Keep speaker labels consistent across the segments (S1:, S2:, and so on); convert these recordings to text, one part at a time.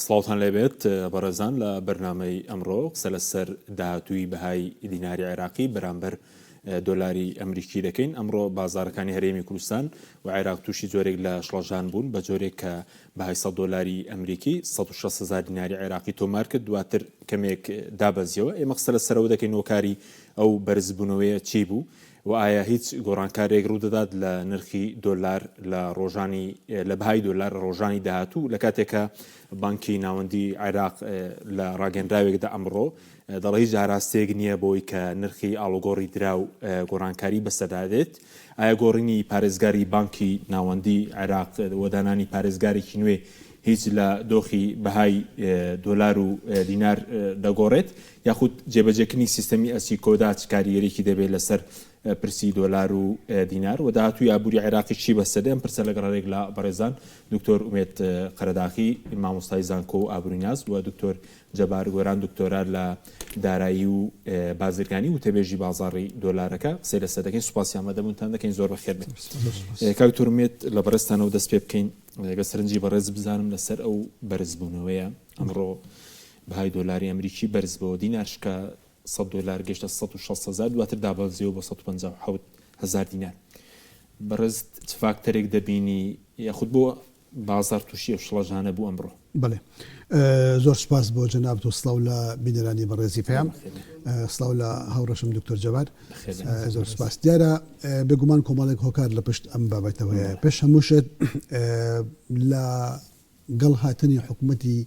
S1: سڵاوتان لێبێت بەڕێزان لە بەرنامەی ئەمڕۆ قسە لەسەر داهاتووی بەهای دیناری عێراقی بەرامبەر دۆلاری ئەمریکی دەکەین. ئەمڕۆ بازارەکانی هەرێمی کوردستان و عێراق تووشی جۆرێک لە شڵەژان بوون بە جۆرێک کە بەهای 100 دۆلاری ئەمریکی 160,000 دیناری عێراقی تۆمار کرد، دواتر کەمێک دابەزیەوە. ئێمە قسە لەسەرەوە دەکەین هۆکاری ئەو بەرزبوونەوەیە چی بوو و ئایا هیچ گۆڕانکارێک ڕوودەدات لە نرخی دۆلار لە ڕۆژانی لە بەهای دۆلار ڕۆژانی داهاتوو لە کاتێکە بانکی ناوەندی عێراق لە ڕاگەندراوێکدا ئەمڕۆ دەڵێ هیچ ئاراستەیەک نییە بۆی کە نرخی ئاڵوگۆڕی دراو گۆڕانکاری بەسەدادێت. ئایا گۆڕینی پارێزگاری بانکی ناوەندی عێراق وەدانانی پارێزگارێکی نوێ هیچ لە دۆخی بەهای دۆلار و دینار دەگۆڕێت، یاخود جێبەجێکردنی سیستەمی ئەسی کۆدا چ کاریگەرێکی دەبێت لەسەر پرسی دۆلار و دینار و داهاتووی ئابووری عێراقی چی بەسەدە؟ ئەم پرسە لەگەڕێک لە بەڕێزان دکتۆر ئومێد قەرەداخی مامۆستای زانکۆ و ئابووریناز و دکتۆر جەبار گۆران دکتۆرا لە دارایی و بازرگانی و تێبێژی بازاڕی دۆلارەکە قسەی لەسەر دەکەین. سوپاسی ئامادەبوونتان دەکەین. زۆر بەخێر بێت. کاک دکتۆر ئومێد لە بەڕێزتانەوە دەست پێ بکەین لەگە سەرنجی بەڕێز بزانم لەسەر ئەو بەرزبوونەوەیە. ئەمڕۆ بەهای دۆلاری ئەمریکی بەرز بەوە دینارشکە 100 دلار گەشتە 160,000 دواتر دابەزیەوە بە 157,000 دینار. بەڕێز چ فاکتەرێک دەبینی یاخود بۆ بازار تووشی ئەو شڵەژانە بوو ئەمڕۆ؟
S2: بەڵێ زۆر سپاس بۆ جەناب و سڵاو لە بینەرانی بەڕێزی پێیان، سڵاو لە هاوڕەشم دکتۆر جەبار، زۆر سپاس. دیارە بێگومان کۆمەڵێک هۆکار لە پشت ئەم بابەتەوەیە. پێش هەمووشت لە گەڵ هاتنی حکوومەتی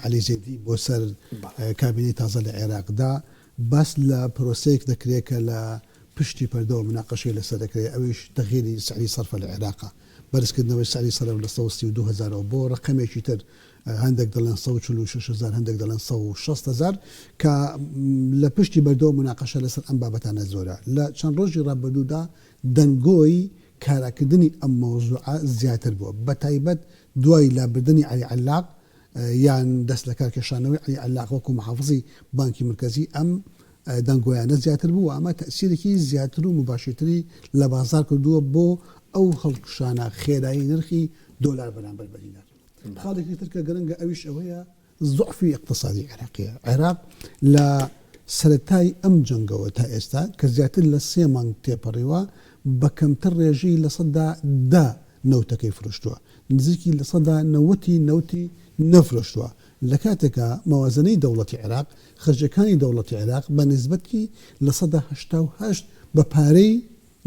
S2: عەلی زەیدی بۆ سەر کابینەی تازە لە عێراقدا باس لە پرۆسەیەک دەکرێت کە لە پشتی پەردەوە مناقەشەی لەسەر دەکرێت، ئەویش تەغییری سعری سەرفە لە عێراقا، بەرزکردنەوەی سعری سەرف لە 132,000 بۆ ڕقەمێکی تر، هەندێک دەڵێن 146,000 هەندێک دەڵێن 160,000 کە لە پشتی بەردەوە مناقەشە لەسەر ئەم بابەتانە زۆرە. لە چەند ڕۆژی ڕابردوودا دەنگۆی کاراکردنی ئەم مەوزوعە زیاتر بووە، بەتایبەت دوای لابردنی عەلی عەلاق یان دەست لە کارکێشانەوەی عەلی عەلاق وەکو محافظی بانکی مرکزی ئەم دەنگۆیانە زیاتر بوو، ئەمە تەسیرێکی زیاتر و مباشرتری لە بازار کردووە بۆ ئەو هەڵکشانە خێرایی نرخی دۆلار بەرامبەر بە دینار. خاڵێکی تر کە گرنگە ئەویش ئەوەیە زوعفی اقتصادی عێراقیە. عێراق لە سەرەتای ئەم جەنگەوە تا ئێستا کە زیاتر لە 3 مانگ تێپەڕیوە بە کەمتر ڕێژەی لە 100 نەوتەکەی فرۆشتووە، نزیکی لە 90 نەفرۆشتووە، لە کاتێکە مەوازنەی دەوڵەتی عێراق خرجەکانی دەوڵەتی عێراق بە نسبەتی لە 188 بە پارەی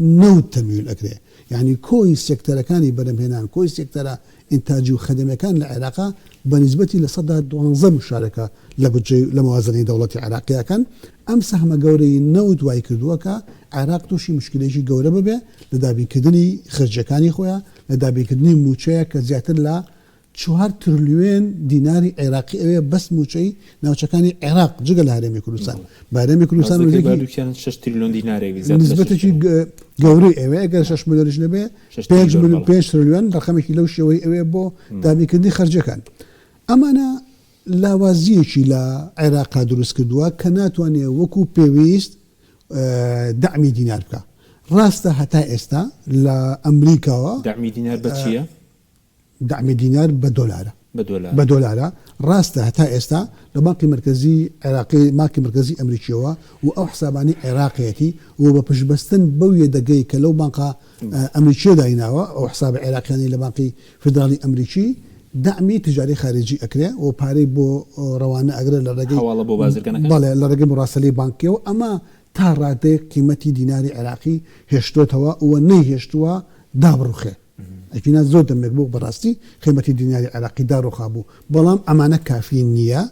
S2: 90 تەمیل ئەکرێ، یعنی کۆی سێکتەرەکانی بەرەمهێنان کۆی سێکتەرە ئینتاجی و خەدمەکان لە عێراقا بە نسبەتی لە 112 مشارەکە لە مەوازنەی دەوڵەتی عێراقیەکان. ئەم سەهمە گەورەی 90 وای کردووە کە عێراق تووشی مشکلێکی گەورە ببێ لە دابینکردنی خرجەکانی خۆیان، لە دابینکردنی موچەیە کە زیاتر لە 4 تریلیۆن دیناری عێراقی ئەوێ بەس موچەی ناوچەکانی عێراق جگە لە هەرێمی کوردستان. بەهرێمی کوردستان 6
S1: تریلیۆن دینارێک
S2: نسبەتێکی گەورەی ئەوێ، ئەگەر 6 ملیۆنش نەبێ 5 تریلیۆن ڕقەمێکی لەو شێوەی ئەوێ بۆ دابینکردنی خرجەکان. ئەمانە لاوازیەکی لە عێراقا دروست کردووە کە ناتوانێت وەکو پێویست دعمی دینار بکە. ڕاستە هەتا ئێستا لە ئەمریکاوە
S1: دعمی دینار بە چییە؟
S2: دعمی دینار بە دۆلارە ڕاستە هەتا ئێستا لە بانکی مرکزی عێراقی مانکی مرکزی ئەمریکیەوە و ئەو حسابانی عێراقیەتی و بە پشتبەستن بەو یەدەگەی کە لەو بانقا ئەمریکیە دایناوە ئەو حسابە عێراقیانی لە بانکی فدرالی ئەمریکی دعمی تجاری خارجی ئەکرێ و پارەی بۆ ڕەوانە ئەگرێت لە ڕێگەی بەڵێ لە ڕێگەی مراسەلەی بانکیەوە. ئەمە تا ڕادەیەک قیمەتی دیناری عێراقی هێشتۆتەوە و نەیهێشتووە دابڕوخێ. ئەکینا زۆر دەمێک بوو بەڕاستی قیمەتی دیناری عێراقی داڕۆخا بوو، بەڵام ئەمانە کافی نییە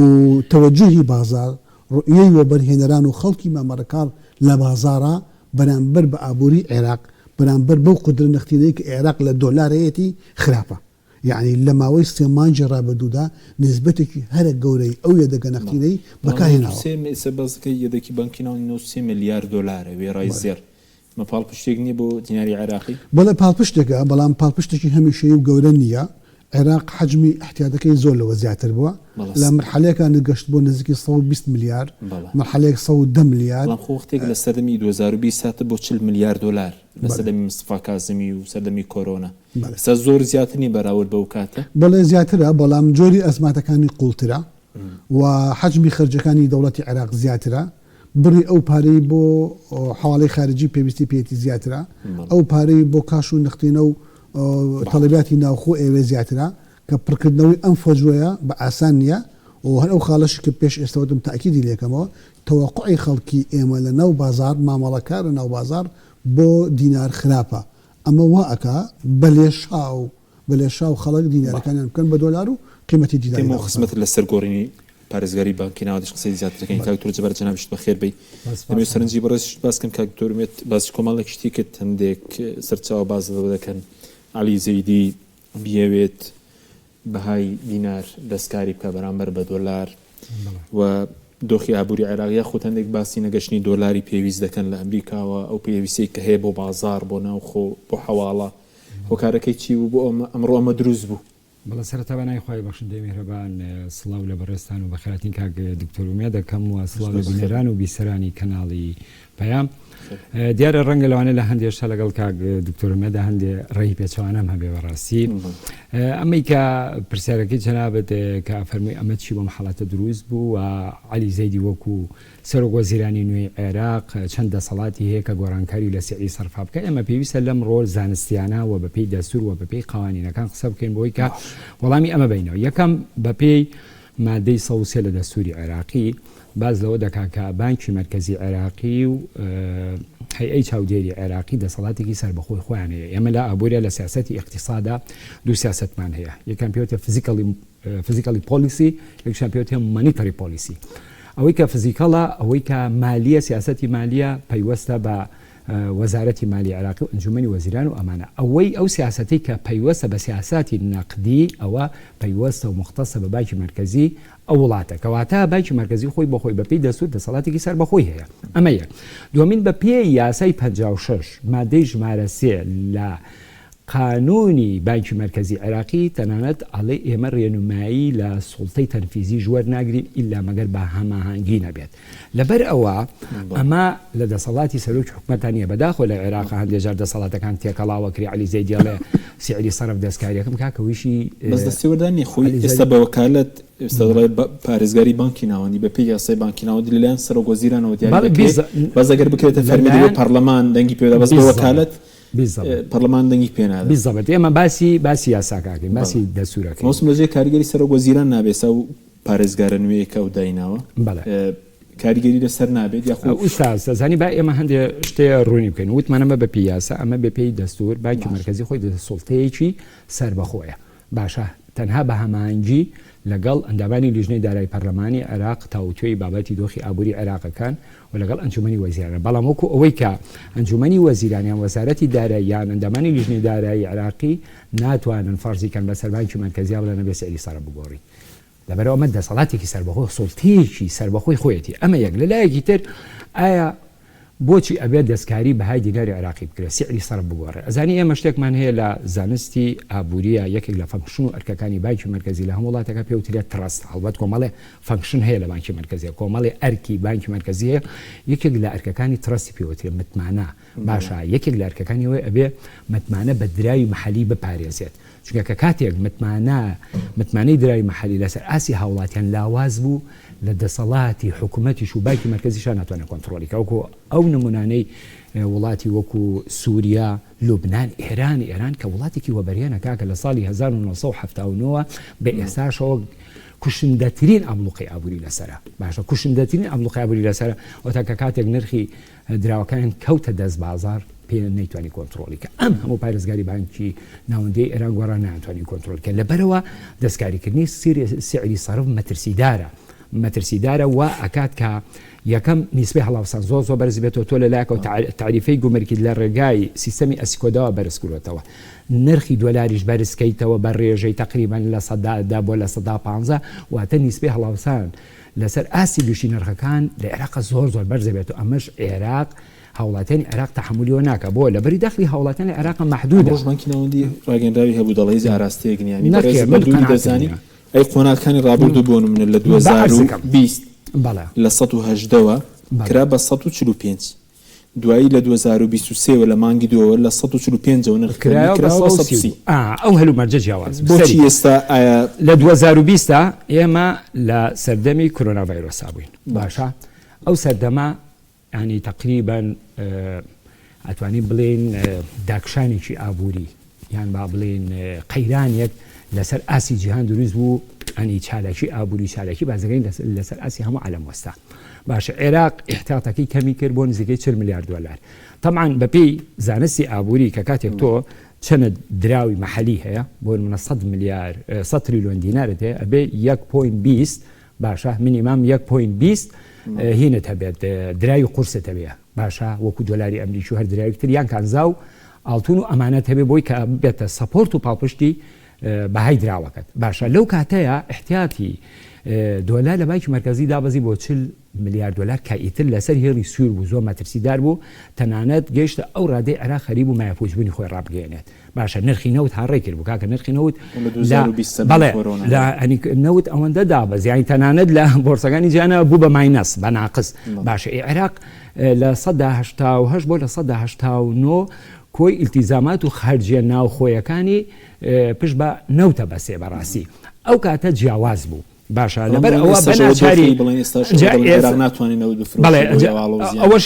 S2: و تەوەجوهی بازار ڕوئیەی وەبەرهێنەران و خەڵکی مامەڕەکان لە بازارە بەرامبەر بە ئابووری عێراق بەرامبەر بەو قودرە نەختینەی کە عێراق لە دۆلارەیەتی خراپە، یعنی لە ماوەی 3 مانگی ڕابردوودا نسبەتێکی هەرە گەورەی ئەو یەدەگە نەختینەی بەکارهێناوە.
S1: سەبەزەکەی یەدەکی بانکی ناو 3 ملیار دۆلارە وێڕای زێر. مە پاڵپشتێک نییە بۆ دیناری عێراقی؟
S2: بەڵێ پاڵپشتێکە، بەڵام پاڵپشتێکی هەمیشەیی و گەورە نییە. عێراق حجمی احتیاطەکەی زۆر لەوە زیاتر بووە لە مرحلەیەکان گەشت بۆ نزیکی 120 میلیارد مرحلەیەک 110 میلیارد
S1: خۆختێک لە سەردەمی 2020 هاتە بۆ 40 میلیارد دلار لە سەردەمی مستفا کازمی و سەردەمی کۆرۆنا سە زۆر زیاترنی بەراورد بەو کاتە
S2: بەڵێ زیاترە بەڵام جۆری ئەزماتەکانی قوڵترە و حجمی خرجەکانی دەوڵەتی عێراق زیاترە بڕی ئەو پارەی بۆ حواڵەی خارجی پێویستی پێێتی زیاترە ئەو پارەی بۆ کاش و نەختینە و تەڵەباتی ناوخۆ ئێوێ زیاترە کە پڕکردنەوەی ئەم فەجوەیە بە ئاسان نییە و هەر ئەو خاڵەشی کە پێش ئێستاوەتم تاکیدی لێکەمەوە تەوەقعی خەڵکی ئێمە لە ناو بازار مامەڵەکارە ناو بازار بۆ دینار خراپە ئەمە وا ئەکا بەلێشا و خەڵک دینارەکانیان بکەن بە دۆلار و قیمەتی دینار
S1: خزمەت لە سەرگۆڕینی پارێزگاری بانکی ناوەدیش قسەی زیاترەکەی کاکتۆر جەبار جەنابشت بەخێر بی دەمێ سەرنجی بەڕێز باسکەم کاکتۆرمێت باسی کۆمەڵێک شتی کرد هەندێک سەرچاوە باز دەکەن علی زەیدی بیەوێت بەهای دینار دەستکاری بکە بەرامبەر بە دۆلار و دۆخی ئابووری عێراق خۆ هەندێک باسی نەگەشتنی دۆلاری پێویست دەکەن لە ئەمریکاوە ئەو پێویستی کە هەیە بۆ بازار بۆ ناوخۆ بۆ حەواڵە هۆکارەکەی چی بوو بۆ ئەمڕۆ ئەمە دروست بوو
S3: بەڵە سەرەتا بەنای خۆی بەخشندەی میهرەبان سڵاو لە بەڕێستان و بەخێراتین کاک دکتۆر ومێ دەکەم و سڵاو لە بینەران و بیسەرانی کەناڵی پەیام دیارە ڕەنگە لەوانە لە هەندێشتا لەگەڵ کاک دکتۆر ومێدا هەندێ ڕێی پێچەوانەم هەبێ بەڕاستی ئەمەی کە پرسیارەکەی جەنابەت کە فەرمووی ئەمە چی بۆ محەڵەتە دروست بوو و علی زەیدی وەکو سەرۆک وەزیرانی نوێی عێراق چەند دەسەڵاتی هەیە کە گۆڕانکاری لە سعی سەرفا بکە ئێمە پێویستە لەم ڕۆژ زانستیانە و بەپێی دەستور و بەپێی قوانینەکان قسە بکەین بۆی کە وەڵامی ئەمە بینەوە یەکەم بەپێی مادەی 103 لە دەستوری عێراقی باز لەوە دەکا کە بانکی مرکزی عێراقی و هەیئەی چاودێری عێراقی دەسەڵاتێکی سەربەخۆی خۆیان هەیە ئێمە لە ئابوورە لە سیاسەتی اقتصادا دوو سیاسەتمان هەیە یەکەم پێوتە فیزیکالی پۆلیسی یەکشان پێوتە مانیتەری پۆلیسی ئەوەی کە فیزیکاڵە ئەوەی کە مالیە سیاسەتی مالیە پەیوەستە بە وەزارەتی مالی عێراقی و ئەنجومەنی وەزیران و ئەمانە ئەوەی ئەو سیاسەتی کە پەیوەستە بە سیاساتی نەقدی ئەوە پەیوەستە و مختصە بە بانکی مرکزی ئەو وڵاتە کەواتە بانکی مرکزی خۆی بەخۆی بەپێی دەسوور دەسەڵاتێکی سەربەخۆی هەیە ئەمە یەک دومین بەپێی یاسای 56 مادەی ژمارە 3 لە قانونی بانکی مرکزی عێراقی تەنانەت ئەڵێ ئێمە ڕێنمایی لە سوڵتەی تەنفیزی ژوەر ناگرین ئیلا مەگەر بە هەماهەنگی نەبێت لەبەر ئەوە ئەمە لە دەسەڵاتی سەرۆکی حکوومەتان نیە بەداخۆ لە عێراق هەندێجار دەسەڵاتەکان تێکەڵاوەکری علی زەیدی ئەڵێ سعری سەرف دەستکاریەکەم کاکەویشی
S1: بەس دەستێوەردانی خۆی ئێستا بە وەکالەت ئێستا دەڵێ پارێزگاری بانکی ناوەندی بەپێی یاسای بانکی ناوەندی لەلایەن سەرۆک وەزیرانەوە دیاری بەس ئەگەر بکرێتە فەرمی بۆ پەرلەمان دەنگی پێدا بەس بە وەکالەت پەرلەمان دەنگی پێنادا
S3: بالضبط ئێمە باسی یاساکاکەین باسی دەسوورەکەین
S1: مۆسم لەجێ کاریگەری سەرۆک وەزیران نابێسا و پارێزگارە نوێیەکە و دایناوە کاریگەری لەسەر نابێت یاخۆ
S3: ئوستازانی با ئێمە هەندێک شتەیە ڕوونی بکەین وتمانەمە بە پیاسە ئەمە بەپێی دەستور بانکی مرکزی خۆی سوڵتەیەکی سەربەخۆیە باشە تەنها بە هەمانگی لەگەڵ ئەندامانی لیژنەی دارایی پەرلەمانی عێراق تاوتوێی بابەتی دۆخی ئابووری عێراقەکان و لەگەڵ ئەنجومەنی وەزیرانە بەڵام وەکو ئەوەی کە ئەنجومەنی وەزیرانیان وەزارەتی داراییان ئەندامانی لیژنەی دارایی عێراقی ناتوانن فەرزیکەن بەسەر بانکی مرکزی بڵێن نەبێ سەیری سەرە بگۆڕی لەبەرەوە ئەمە دەسەڵاتێکی سەربەخۆی سوڵتەیەکی سەربەخۆی خۆیەتی ئەمە یەک لەلایەکی تر ئایا بۆچی ئەبێت دەستکاری بەهای دیناری عێراقی بکرێت سعری سەرف بگۆڕێ ئەزانی ئێمە شتێکمان هەیە لە زانستی ئابووریە یەکێک لە فەنکشن و ئەرکەکانی بانکی مرکزی لە هەموو وڵاتەکە پێوترێت تڕست هەڵبەت کۆمەڵێ فەنکشن هەیە لە بانکی مرکزی کۆمەڵێ ئەرکی بانکی مرکزی هەیە یەکێک لە ئەرکەکانی تڕستی پێوترێت متمانە باشە یەکێک لە ئەرکەکانی ئەوەیە ئەبێ متمانە بە دراوی مەحەلی بپارێزێت چونکە کە کاتێک متمانەی دراوی مەحەلی لەسەر ئاسی هاوڵاتیان لاواز بوو لە دەسەڵاتی حکوومەتیش و بانکی مرکزیشان ناتوانێت کۆنتڕۆلیکە وەکو ئەو نمونانەی وڵاتی وەکو سووریا لوبنان ئێران کە وڵاتێکی وەبەریانە کاکە لە ساڵی 1970 بە ئێستاشەوە کوشندەترین ئەبلوقی ئابووری لەسرە باشە کوشندەترین ئەبلوقی ئابووری لەسرە ئەوتا کە کاتێک نرخی دراوەکان کەوتە دەست بازار پێ نەیتوانی کۆنتڕۆلیکە ئەم هەموو پارێزگاری بانکی ناوەندەی ئێران گۆڕان ناتوانانی کۆنتڕۆلکە لەبەرەوە دەستکاریکردنی سعری سەرف مەترسیدارە مەترسیدارە و ئەکات کە یەکەم نیسبەی هەڵاوسان زۆر بەرز بێتەوە تۆ لەلایەکەوە تعریفەی گومەرگیت لە ڕێگای سیستەمی ئەسیکۆداوە بەرزکردێتەوە نرخی دۆلاریش بەرزکەیتەوە بە ڕێژەی تقریبان لە 100دا بۆ لە 115 واتە نیسبەی هەڵاوسان لەسەر ئاسی دوشی نرخەکان لە عێراق زۆر بەرز بێتەوە ئەمەش عێراق هاوڵاتیانی عێراق تەحملیەوە ناکە بۆ لەبەری دەخلی هاوڵاتیانی عێراق مەحدودە
S1: ڕۆژبانکی ناوەندی ڕاگەندراوی هەبوو دەڵێ ئاراستەیەک نیانی بەدووری دەزانی ئەی قۆناغەکانی ڕابردوو بۆن من لە 2020 لە 118ەوە کرا بە 145 دوایی لە 2023 لە مانگی دووە لە 145
S3: ئەو هەلومەرجە جیاواز
S1: بۆچی ئێستا
S3: لە 2020 ئێمە لە سەردەمی کۆرۆنا ڤایرۆسا بووین باشە ئەو سەردەما ینی تقریبان ئەتوانین بڵێن داکشانێکی ئابووری یان با بڵێن قەیرانێک لەسەر ئاسی جیهان دروست بوو ئەنی چالاکی ئابووری چالاکی بازەکەین لەسەر ئاسی هەموو عالەم وەستا باشە عێراق احتیاطەکەی کەمی کرد بۆ نزیکەی 40 میلیارد دلار طبعا بەپێی زانستی ئابووری کە کاتێک تۆ چەنە دراوی مەحەلی هەیە بۆ منە 100 تریلیۆن دینارت هەیە ئەبێ 1.20 باشە مینیمام 1.20 هینت هەبێت دراوی قورست هەبێ باشە وەکو دۆلاری ئەمریکی و هەر دراویتر یان کانزا و ئاڵتون و ئەمانەت هەبێ بۆی کە بێتە سەپۆرت و پاڵپشتی بەهای دراوەکەت باشە لەو کاتەیە احتیاتی دۆلار لە بانکی مرکزی دابەزی بۆ 40 میلیارد دلار کە ئیتر لەسەر هێڵی سوور بوو زۆر مەترسیدار بوو تەنانەت گەیشتە ئەو ڕادەی عێراق خەریب و مایەپۆچبوونی خۆی ڕابگەێنێت باشە نرخی نەوت هاڕێ کرد بوو کاکە نرخی نەوت بەڵێ لە نەوت ئەوەندە دابەز یانی تەنانەت لە بۆرسەکانی جیانە بوو بە ماینەس بە ناقص باشە عێراق لە 188 بۆ لە 189 کۆی ئیلتیزامات و خەرجیە ناوخۆیەکانی پشت بە نەوتە بەسێ بەڕاستی ئەو کاتە جیاواز بوو باشە لەبەر ئەوە بەناچاری ئەوەش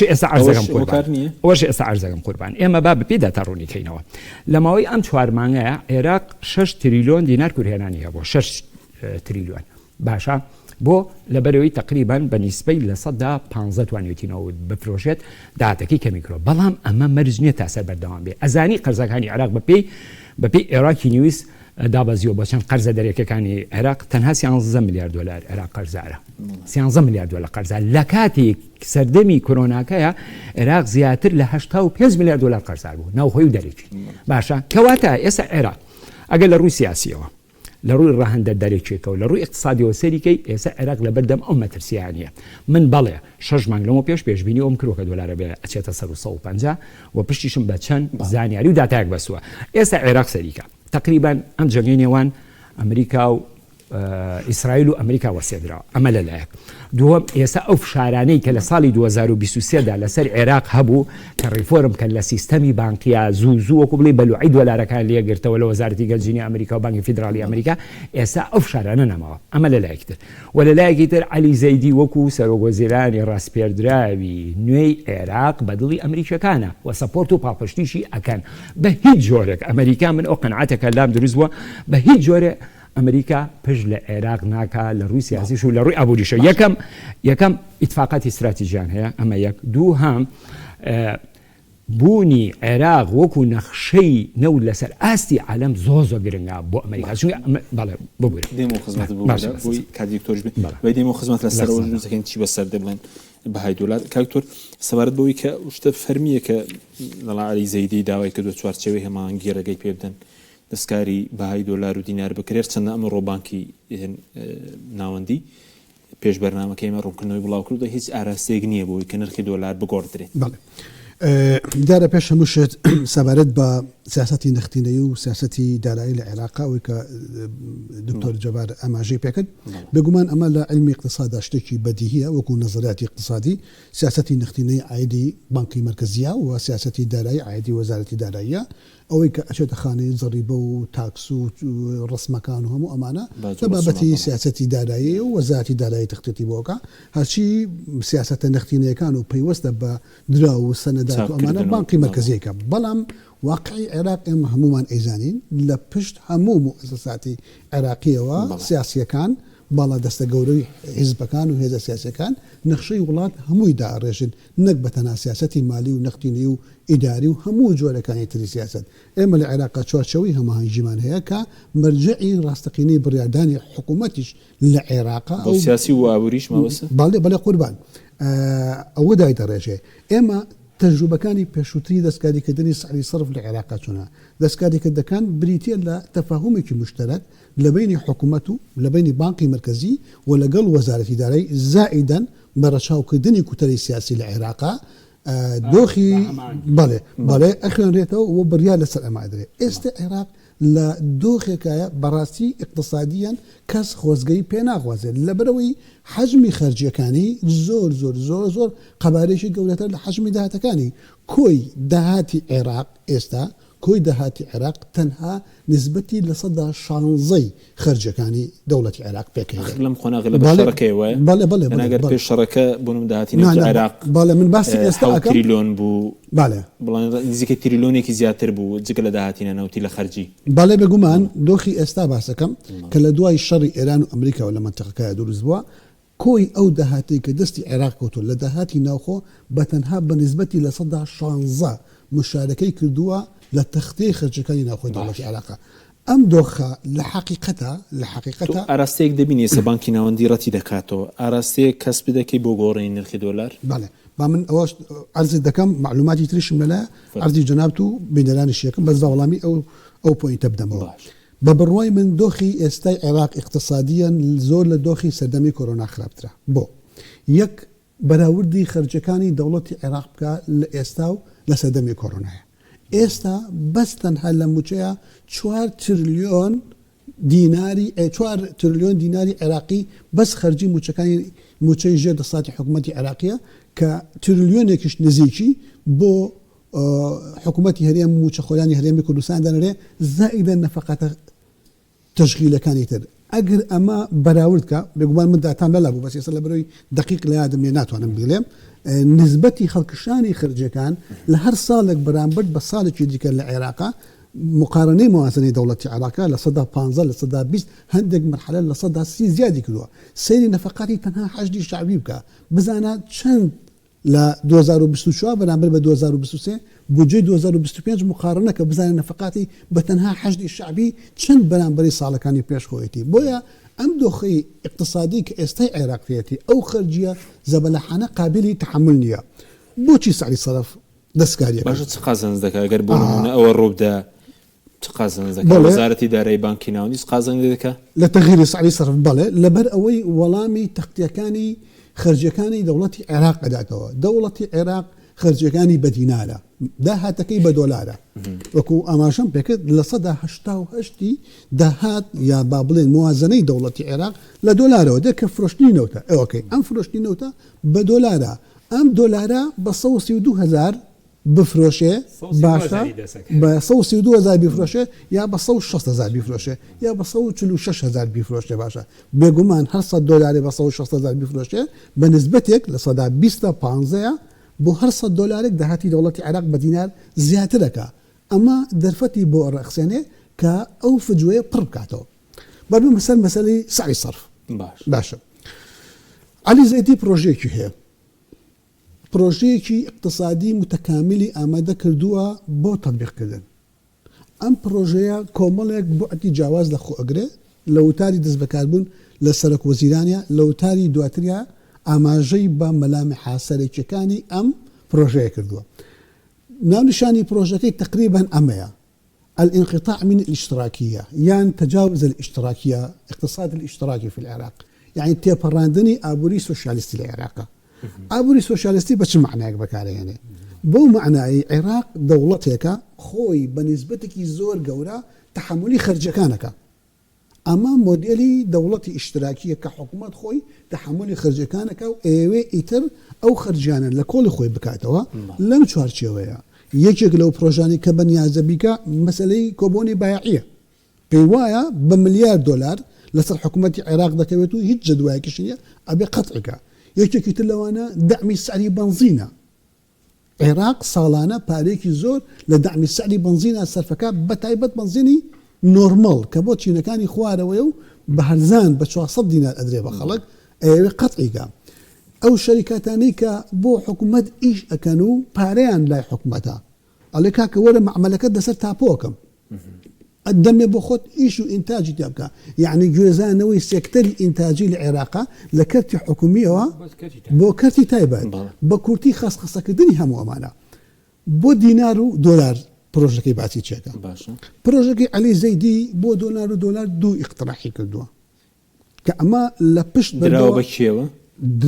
S3: ئێستا عەرزەکەم قوربان ئێمە با بەپێدا تەڕوونیکەینەوە لە ماوەی ئەم 4 مانگەیە عێراق 6 تریلیۆن دینار کورهێنانی هەبوو 6 تریلیۆن باشە بۆ لەبەرەوەی تقریبان بە نیسبەی لە 115 توانێتینەوە بفرۆشێت داهاتەکەی کەمیکرۆ بەڵام ئەمە مەرج نییە تا سەر بەردەوام بێ ئەزانی قەرزەکانی عێراق بەپێی عێراقی نیویس دابەزیەوە بە چەند قەرزە دەرێکەکانی عێراق تەنها 13 میلیارد دلار عێراق قەرزارە 13 میلیارد دلار قەرزە لە کاتێک سەردەمی کۆرۆناکەیە عێراق زیاتر لە 85 میلیارد دلار قەرزار بوو ناوخۆی و دەرێکی باشە کەواتە ئێستا عێراق ئەگەر لە ڕووی سیاسیەوە لە ڕووی ڕاهەندە دەرێکێکەوە لە ڕووی اقتصادیەوە سەریکەی ئێستا عێراق لە بەردەم ئەو مەترسیانە من بەڵێ 6 مانگ لەمە پێشبینی ئەوم کڕۆکە دۆلارە بێ ئەچێتە 150 و پشتیشم بە چەند زانیاری و داتایەک بەسووە ئێستا عێراق سەریکە تقریبان ئەم جەنگەی نێوان ئەمریکا و ئیسرائیل و ئەمریکا وەسێدراوە ئەمە لەلایەک دووەم ئێستا ئەو فشارانەی کە لە ساڵی 2023دا لەسەر عێراق هەبوو کە ڕیفۆرم کە لە سیستەمی بانکیا زوو وەکو بڵێ بەلوعی دۆلارەکان لێگرتەوە لە وەزارەتی گەنجینی ئەمریکا و بانکی فیدراڵی ئەمریکا ئێستا ئەو فشارانە نەماوە ئەمە لەلایەکتر و لەلایەکی تر عەلی زەیدی وەکو سەرۆکوەزیرانی ڕاستپێردراوی نوێی عێراق بەدڵی ئەمریکیەکانە و سەپۆرت و پاڵپشتیشی ئەکەن بە هیچ جۆرێک ئەمریکا من ئەو قەنەعەتێکە لام دروست بووە بە هیچ جۆرێ ئەمریکا پشت لە عێراق ناکە لە ڕووی سیاسیش و لە ڕووی ئابووریشە یەکەم ئیتفاقاتی استراتیژیان هەیە ئەمە یەک دووهام بوونی عێراق وەکو نەخشەی نەوت لەسەر ئاستی عالەم زۆر گرنگە بۆ ئەمریکا بەڵێ ببوورە
S1: دێمە خزمەت بۆی کادیکتۆرش بێ دێمە خزمەت لەسەر ئەوەکەین چی بەسەر دەبڵێن بەهای دۆلار کاکتۆر سەبارەت بەوەی کە شتە فەرمیە کە دەڵا عەلی زەیدی داوای کردو چوارچێوەی هەمانگی ڕێگەی پێ بدەن دەستکاری بەهای دۆلار و دینار بکرێت چەندە ئەمە ڕۆبانکی ناوەندی پێش بەرنامەکە ئێمە ڕوونکردنەوەی بڵاوکردە هیچ ئاراستەیەک نییە بۆی کە نرخی دۆلار بگۆڕدرێت
S2: دیارە پێش هەمووشت سەبارەت بە سیاسەتی نەختینەی و سیاسەتی دارایی لە عێراقا ئەوەی کە دکتۆر جەبار ئاماژەی پێکرد بێگومان ئەمە لە علمی اقتصادا شتێکی بەدیهیە وەکو نەزەریاتی اقتصادی سیاسەتی نەختینەی عایدی بانکی مرکزیە و سیاسەتی دارایی عایدی وەزارەتی داراییە ئەوەی کە ئەچێتە خانەی زەریبە و تاکس و ڕسمەکان و هەموو ئەمانە لە بابەتی سیاسەتی دارایی و وەزارەتی دارایی تەختێتی بۆکە هەرچی سیاسەتە نەختینەکان و پەیوەستە بە درا و سەنەدات و ئەمانە بانکی مرکزیەکە بەڵام واقعی عێراق ئێمە هەمومان ئەیزانین لە پشت هەموو مؤسساتی عێراقیەوە سیاسیەکان باڵا دەستە گەورەی حیزبەکان و هێزە سیاسەکان نەخشەی وڵات هەمووی داڕێژن نەک بە تەنها سیاسەتی مالی و نەختینی و ئیداری و هەموو جۆرەکانی تری سیاست ئێمە لە عێراق چوارچەوەی هەماهنگیمان هەیە کە مەرجعی ڕاستەقینەی بڕیاردانی حکوومەتیش لە عێراق
S1: ئەو سیاسی و ئابووریش مەوەسە
S2: بەڵێ قوربان ئەوە دایدەڕێژێ ئێمە تەجروبەکانی پێشووتری دەستکاریکردنی سعری سەرف لە عێراق چۆنە دەستکاریکردەکان بریتە لە تەفاهومێکی مشترک لە بینی حکوومەت و لە بینی بانقی مرکزی و لەگەڵ وەزارەتی دارایی زائیدەن بە ڕەچاوکردنی کوتەری سیاسی لە عێراقا دۆخی بەڵێ ئەخوێنرێتەوە و بڕیار لەسەر ئەمادرێت ئێستا عێراق لە دۆخێکایە بەڕاستی اقتصادیان کەس خۆزگەی پێ ناخوازێت لەبەرەوەی حەجمی خەرجیەکانی زۆر زۆر زۆر زۆر قەبارێکی گەورەتر لە حەجمی داهاتەکانی کۆی داهاتی عێراق ئێستا کۆی داهاتی عێراق تەنها نسبەتی لە 16 خەرجەکانی دەوڵەتی عێراق پێکەوە
S1: لەم خۆناغ لە بەشەڕەکەیەوە ئەگەر پێش شەڕەکە بوونم داهاتی عێراق
S2: باڵێ من باسی ئێستا
S1: تریلیۆن بوو
S2: باڵێ
S1: بڵێن نزیکە تریلیۆنێکی زیاتر بوو جگە لە داهاتینە نەوتی لە خەرجی
S2: باڵێ بێگومان دۆخی ئێستا باسەکەم کە لە دوای شەڕی ئێران و ئەمریکا و لە منتەقەکەیە دروست بووە کۆی ئەو داهاتی کە دەستی عێراق کەوتو لە داهاتی ناوخۆ بە تەنها بە نسبەتی لە 16 مشارەکەی کردووە لە تەختەی خەرجەکانی ناوخۆی دەوڵەتی عێراقا ئەم دۆخە لە حقیقەتە
S1: ئاراستەیەک دەبینی سە بانکی ناوەندی ڕەتی دەکاتەوە ئاراستەیە کەس بدەکەی بۆ گۆڕی نرخی دۆلار
S2: بەڵێ با من ئەوەش عەرزی دەکەم معلوماتی تریشم لەلایە عەرزی جەنابەت و بینەرانیش یەکەم بەس وەڵامی ئەو پۆینتە بدەمەوە بە بڕوای من دۆخی ئێستای عێراق اقتصادیان زۆر لە دۆخی سەردەمی کۆرۆنا خراپترە بۆ یەک بەراوردی خەرجەکانی دەوڵەتی عێراق بکە لە ئێستا و لە سەردەمی کۆرۆنایە ئێستا بەس تەنها لە موچەیە 4 تریلیۆن دیناری عێراقی بەس خەرجی موچەکانی موچەی ژێر دەسەڵاتی حکوومەتی عێراقیە کە تریلیۆنێکیش نزیکی بۆ حکوومەتی هەرێم موچەخۆرانی هەرێمی کوردستان دەنرێ زائیدە نەفەقەتە تەشغیلەکانی تر ئەگەر ئەمە بەراوردکە بێگومان من داتان لەلا بوو بەس ئێستا لە بەرەوەی دقیق لە یادم لێ ناتوانم بڵێم نسبەتی خەڵکشانی خرجەکان لە هەر ساڵێک بەرامبەر بە ساڵێکی دیکە لە عێراقا مقارنەی موازنەی دەوڵەتی عێراقا لە 115 لە 120 هەندێک مرحلە لە 130 زیادی کردووە سەیری نەفەقاتی تەنها حەشدی شعبی بکە بزانە چەند لە 2024 بەرامبەر بە 2023 بودجەی 2025 مقارنەکە بزانە نەفەقاتی بە تەنها حەشدی شعبی چەند بەرامبەری ساڵەکانی پێشخۆیەتی بۆیە ئەم دۆخی اقتصادی کە ئێستای عێراقیەتی ئەو خەرجیە زەبەلەحانە قابلی تحمل نییە بۆچی سعری سەرف دەستکاریە
S1: باشە چ قازانج دەکات ئەگەر بۆ نمونە ئەوە ڕووبدا چ قازانج دەکات وەزارەتی دارایی بانکی ناوەندی قازانج دەکات
S2: لە تەغییری سعری سەرف بەڵێ لەبەر ئەوەی وەڵامی تەختیەکانی خەرجەکانی دەوڵەتی عێراق ئەداتەوە دەوڵەتی عێراق خەرجەکانی بە دینارە داهاتەکەی بە دۆلارە وەکو ئاماژەم پێکرد لە 188 داهات یا با بڵێن موازنەی دەوڵەتی عێراق لە دۆلارەوە دێ کە فرۆشتنی نەوتە ئەوەکەی ئەم فرۆشتنی نەوتە بە دۆلارە ئەم دۆلارە بە 132,000 بفرۆشێ باشە بە 132,000 بیفرۆشێ یا بە 160,000 بیفرۆشێ یا بە 146,000 بیفرۆشێ باشە بێگومان هەر 100 دۆلاری بە 160,000 بیفرۆشێ بە نسبەتێک لە 115 بۆ هەر 100 دۆلارێک داهاتی دەوڵەتی عێراق بە دینار زیاترەکە ئەمە دەرفەتی بۆ ڕەخسێنێ کە ئەو فجوەیە پڕ بکاتەوە بەرمە مەسەر مەسەلەی سعری سەرف باشە عەلی زەیدی پرۆژەیەکی هەیە پرۆژەیەکی اقتصادی متەکاملی ئامادە کردووە بۆ تەطبیقکردن ئەم پرۆژەیە کۆمەڵێک بۆعەتی جیاواز لە خۆ ئەگرێ لە وتاری دەست بەکاربوون لە سەرۆک وەزیرانە لە وتاری دواتریا ئاماژەی بە مەلامحە سەرەکیەکانی ئەم پرۆژەیە کردووە ناونیشانی پرۆژەکەی تقریبا ئەمەیە الانقطاع من الاشتراكية يعني تجاوز الاشتراكية اقتصاد الاشتراكي في العراق يعني تيبراندني أبوري سوشياليستي العراق أبوري سوشياليستي بس معناه بكاره يعني بو معناه العراق دولتك خوي بنسبتك زور جورا تحملي خرجكانك أما موديلي دولتي اشتراكية كحكومة خوي تحملي خرجكانك أو إيوه إتر أو خرجانا لكل خوي بكاتوا لم تشارشيوها یەکێک لەو پرۆژانی کە بەنیازە بیکە مەسەلەی کۆبوونی بایعیە پێی وایە بە ملیار دۆلار لەسەر حکوومەتی عێراق دەکەوێت و هیچ جدوایەکیش نییە ئەبێ قەتعکە یەکێکی تر لەوانە دەعمی سعری بنزینە عێراق ساڵانە پارێکی زۆر لە دەعمی سعری بنزینە سەرفەکە بە تایبەت بنزینی نۆرمەڵ کە بۆ چینەکانی خوارەوەی و بهرزان ب 400 دينار ادري بخلق قطعي كان او شركاتاني بو حكومه ايش اكنوا باريان لا حكومتها على كاك ولا معملكات دسر تابوكم الدم بخوت ايش انتاجي تبقى يعني جوزانوي سيكتري انتاجي العراق لكرتي حكوميه بو كرتي تايبان بكورتي خاص خاصك الدنيا هم امانه بو دينار دولار بروجكي باتي تشيكا
S1: باشا
S2: بروجكي علي زيدي بو دولار دو اقتراحي كردوا كأما لبشت
S1: دراو بكيوه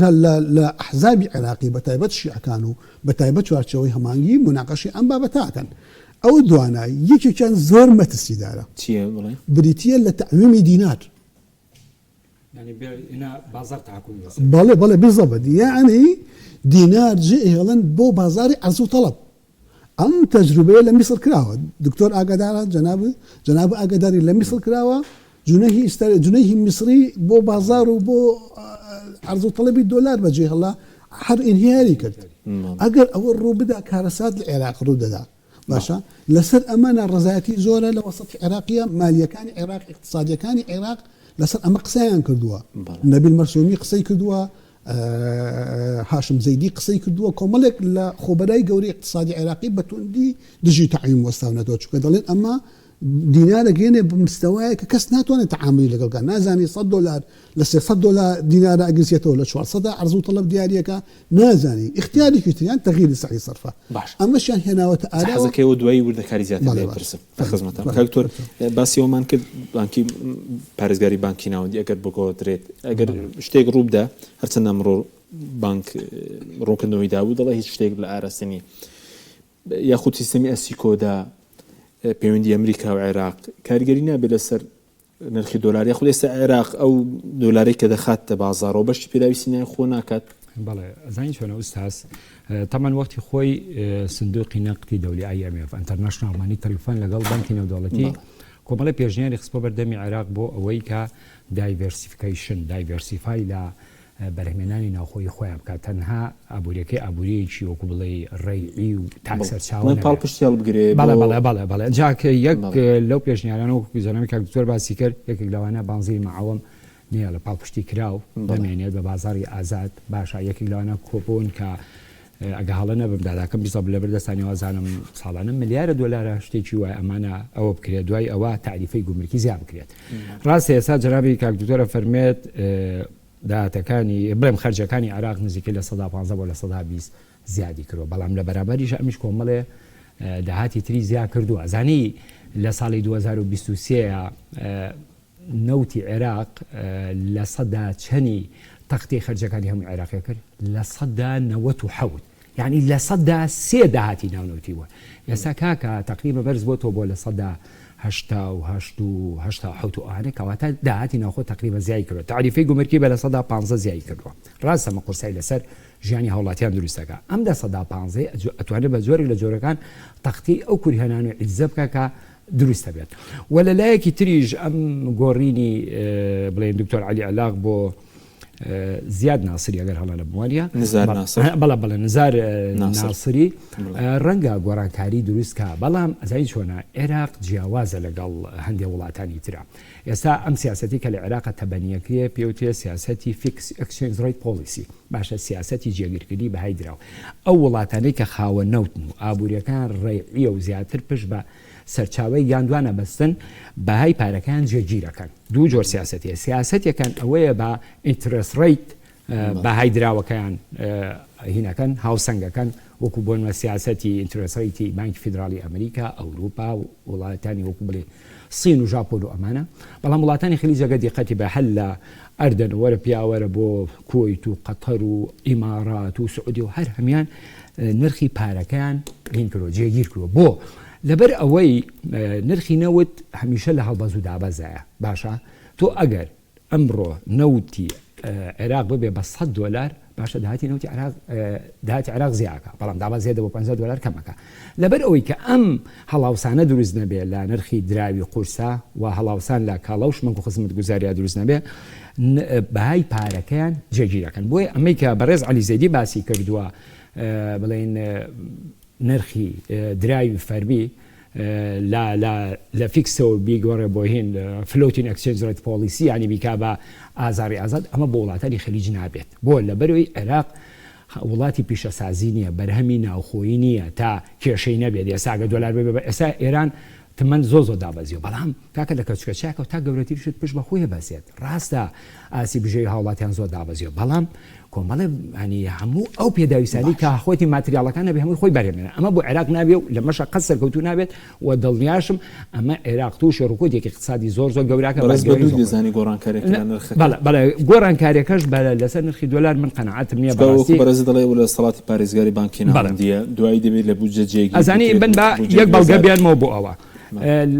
S2: لا احزاب عراقي بتايبت الشيعة كانوا بتايبت شوارتشوي همانجي مناقشه ام بابتاكن او دوانا يجي كان زور ما تسيداره
S1: تي والله
S2: بريتيا لتعميم دينار
S3: يعني هنا بازار تحكم
S2: بله بالضبط يعني دينار جاء يغلن بو بازاري عرض وطلب ام تجربه لمصر كراوه دكتور اقدار جناب اقداري لمصر كراوه جنيه مصري بو بازار وبو عرض وطلب الدولار بجي الله حر انهياري كرت اقر اول رو بدا كارثات العراق رو دا باشا لسر امانه الرزاياتي زوره لوسط عراقيه ماليه كان عراق اقتصاديه كان عراق لسر اما قسيان كردوا النبي المرسومي قسي كردوا هاشم زيدي قسي كردوا كوملك لخبراء قوري اقتصادي عراقي بتوندي دجي تعيين وستاوناتو شو كدلين اما دينار جيني بمستوى ككس ناتو تعاملي لقل نازاني $100 لسه $100 دينار اجنسيته ولا شو صدا عرض طلب دياريك نازاني اختياري كتيان تغيير السعي صرفه اما شان هنا وتعالى
S1: حزك ودوي ورد كاريزات اللي برسم خدمتها دكتور بس يوم كد بانكي بارزغاري بانكي ناودي اگر بوكو تريت اگر شتيق روب ده هرتنا مرور بانك روكن دوي داود الله هيش شتيق بالارسني ياخذ سيستمي اسيكو دا بيوندي امريكا وعراق كارجرينا بلسر نرخي دولار ياخذ اس عراق او دولاري كذا خات بازار وباش بيلاوي سنه خونا كات
S3: بله زين شلون استاذ طبعا وقت خوي صندوق نقدي دولي اي ام اف انترناشونال مانيتري فان لقال بنكي دولتي كومالا بيجنير خصبو بردمي عراق بو اويكا دايفرسيفاي لا برهمنانی ناخوی خواب که تنها ابوریکی چی و کبلی ریعی و تاکسر چاونه.
S1: من پالپشتیال بگیره.
S3: بله. جاک یک لو پیشنهادانو که زنمی که دکتر باسی کرد یک لوانه بانزیر معاون نیال پالپشتی کراو بمینید به بازاری آزاد باشه یک لوانه کوپون که اگه حالا نبودم کم بیشتر لبردستانی وزنم سالانه $1 میلیارد شتی چی و امانه او بکرد دوای او تعریفی گمرکی زیاد بکرد. راستی اساس جنابی که دکتر فرمید داهاتەکانی بڵێم خەرجەکانی عراق نزیکەی لە 115 بۆ لە 120 زیادی کردووە بەڵام لە بەرامبەریش ئەمیش کۆمەڵێ داهاتی تری زیاد کردووە زانی لە ساڵی 2023 نەوتی عێراق لە سەدا چەنی تەختی خەرجەکانی هەموو عێراقیە کرد لە سەدا 97 یعنی لە سەدا 3 داهاتی ناونەوتی بووە ئێستا کاکە تقریبا بەرز بۆتەوە بۆ لە سەدا 88 آنه کەواتە داهاتی ناوخۆ تقریبا زیای کردووە تعریفی گومرکی بە لە 115 زیای کردووە ڕاستەمە قورسای لەسەر ژیانی هاوڵاتیان دروستەکە ئەم دا 115 ئەتوانێت بە زۆرێک لە جۆرەکان تەختی ئەو کوری هێنان و عیزە بکە کە دروستە بێت وە لەلایەکی تریژ ئەم گۆڕینی بڵێن دکتۆر عەلی عەلاق بۆ زیاد ناصری ئەگەر هەڵە لە بوانە
S1: نزار ناصر
S3: بەڵێ نزار ناصری ڕەنگە گۆڕانکاری دروست کە بەڵام ئەزای چۆنە عێراق جیاوازە لەگەڵ هەندێک وڵاتانی ترە ئێستا ئەم سیاسەتی کە لە عێراقە تەبەنیەکرێ پێوتێ سیاسەتی فیکس ئەکسچێنج ڕیت پۆلیسی باشە سیاسەتی جێگیرکردنی بەهای دراوە ئەو وڵاتانەی کە خاوە نەوتن و ئابوووریەکان ڕێعیە و زیاتر پشت بە سەرچاوی یاندوانە بەستن بەهای پارەکان جێگیرەکەن دوو جۆر سیاسەتیە سیاسەتێکان ئەوەیە بە ئینترست ڕیت بەهای دراوەکەیان هینەکەن هاوسەنگەکەن وەکو بۆنمە سیاسەتی ئینترست ڕیتی بانکی فیدراڵی ئەمریکا ئەوروپا و وڵاتانی وەکو بڵێ سین و ژاپۆن و ئەمانە بەڵام وڵاتانی خلیجەکە دیقەتی بە هەل لە ئەردەن وەرە پیاوەرە بۆ کویت و قەتەر و ئیمارات و سعودی و هەر هەمیان نرخی پارەکەیان هین کردووە جێگیر کردووە بۆ لەبەر ئەوەی نرخی نەوت هەمیشە لە هەڵبەز و دابەزایە باشە تۆ ئەگەر ئەمڕۆ نەوتی عێراق ببێ بە $100 باشە داهاتی عێراق زیاکە بەڵام دابەزێدە بۆ $50 کەمەکە لەبەر ئەوەی کە ئەم هەڵاوسانە دروست نەبێ لە نرخی دراوی قورسە و هەڵاوسان لە کاڵە و شمەنگ و خزمەتگوزاریە دروست نەبێ بەهای پارەکەیان جێگیرەکەن بۆی ئەمەی کە بەڕێز عەلی زەیدی باسی کردووە بڵێن نرخی دراوی فەرمی لە فیکسەوە بیگۆڕێ بۆ هین فلوتین ئەکسچێنج ڕێت پۆلیسی ینی بیکا بە ئازاری ئازاد ئەمە بۆ وڵاتانی خەلیج نابێت بۆ لە بەرەوەی عێراق وڵاتی پیشەسازی نییە بەرهەمی ناوخۆیی نییە تا کێشەی نەبێت ئێساگە دۆلار بێ بە ئێستا ئێران تمەند زۆ دابەزیەوە بەڵام کاکە لە کەچکە چاکە و تا گەورەتیشت پشت بەخۆیە بەسێت ڕاستە ئاسی بژێی هاوڵاتیان زۆر دابەزیەوە بەڵام کۆمەڵێ ینی هەموو ئەو پێداویستانی کە خۆتی ماتریاڵەکان نەبێ هەمووی خۆی بەرهێنێنە ئەمە بۆ عێراق نابێ و لە مەشە قەت سەرکەوتو نابێت و دڵنیاشم ئەمە عێراق تووشی ڕکودێکی اقتصادی زۆر گەوراکە
S1: دەزانی
S3: بەڵێ گۆڕانکاریەکەش لەسەر نرخی دۆلار من قەنەعەتم نییە
S1: بەڕێز دەڵێ لە سەڵاتی پارێزگاری بانکی ناوەندیە دوای دەبێت لە بودجەجێکی
S3: ئەزانی بن بە یەک بەڵگە بیانمەوە بۆ ئەوە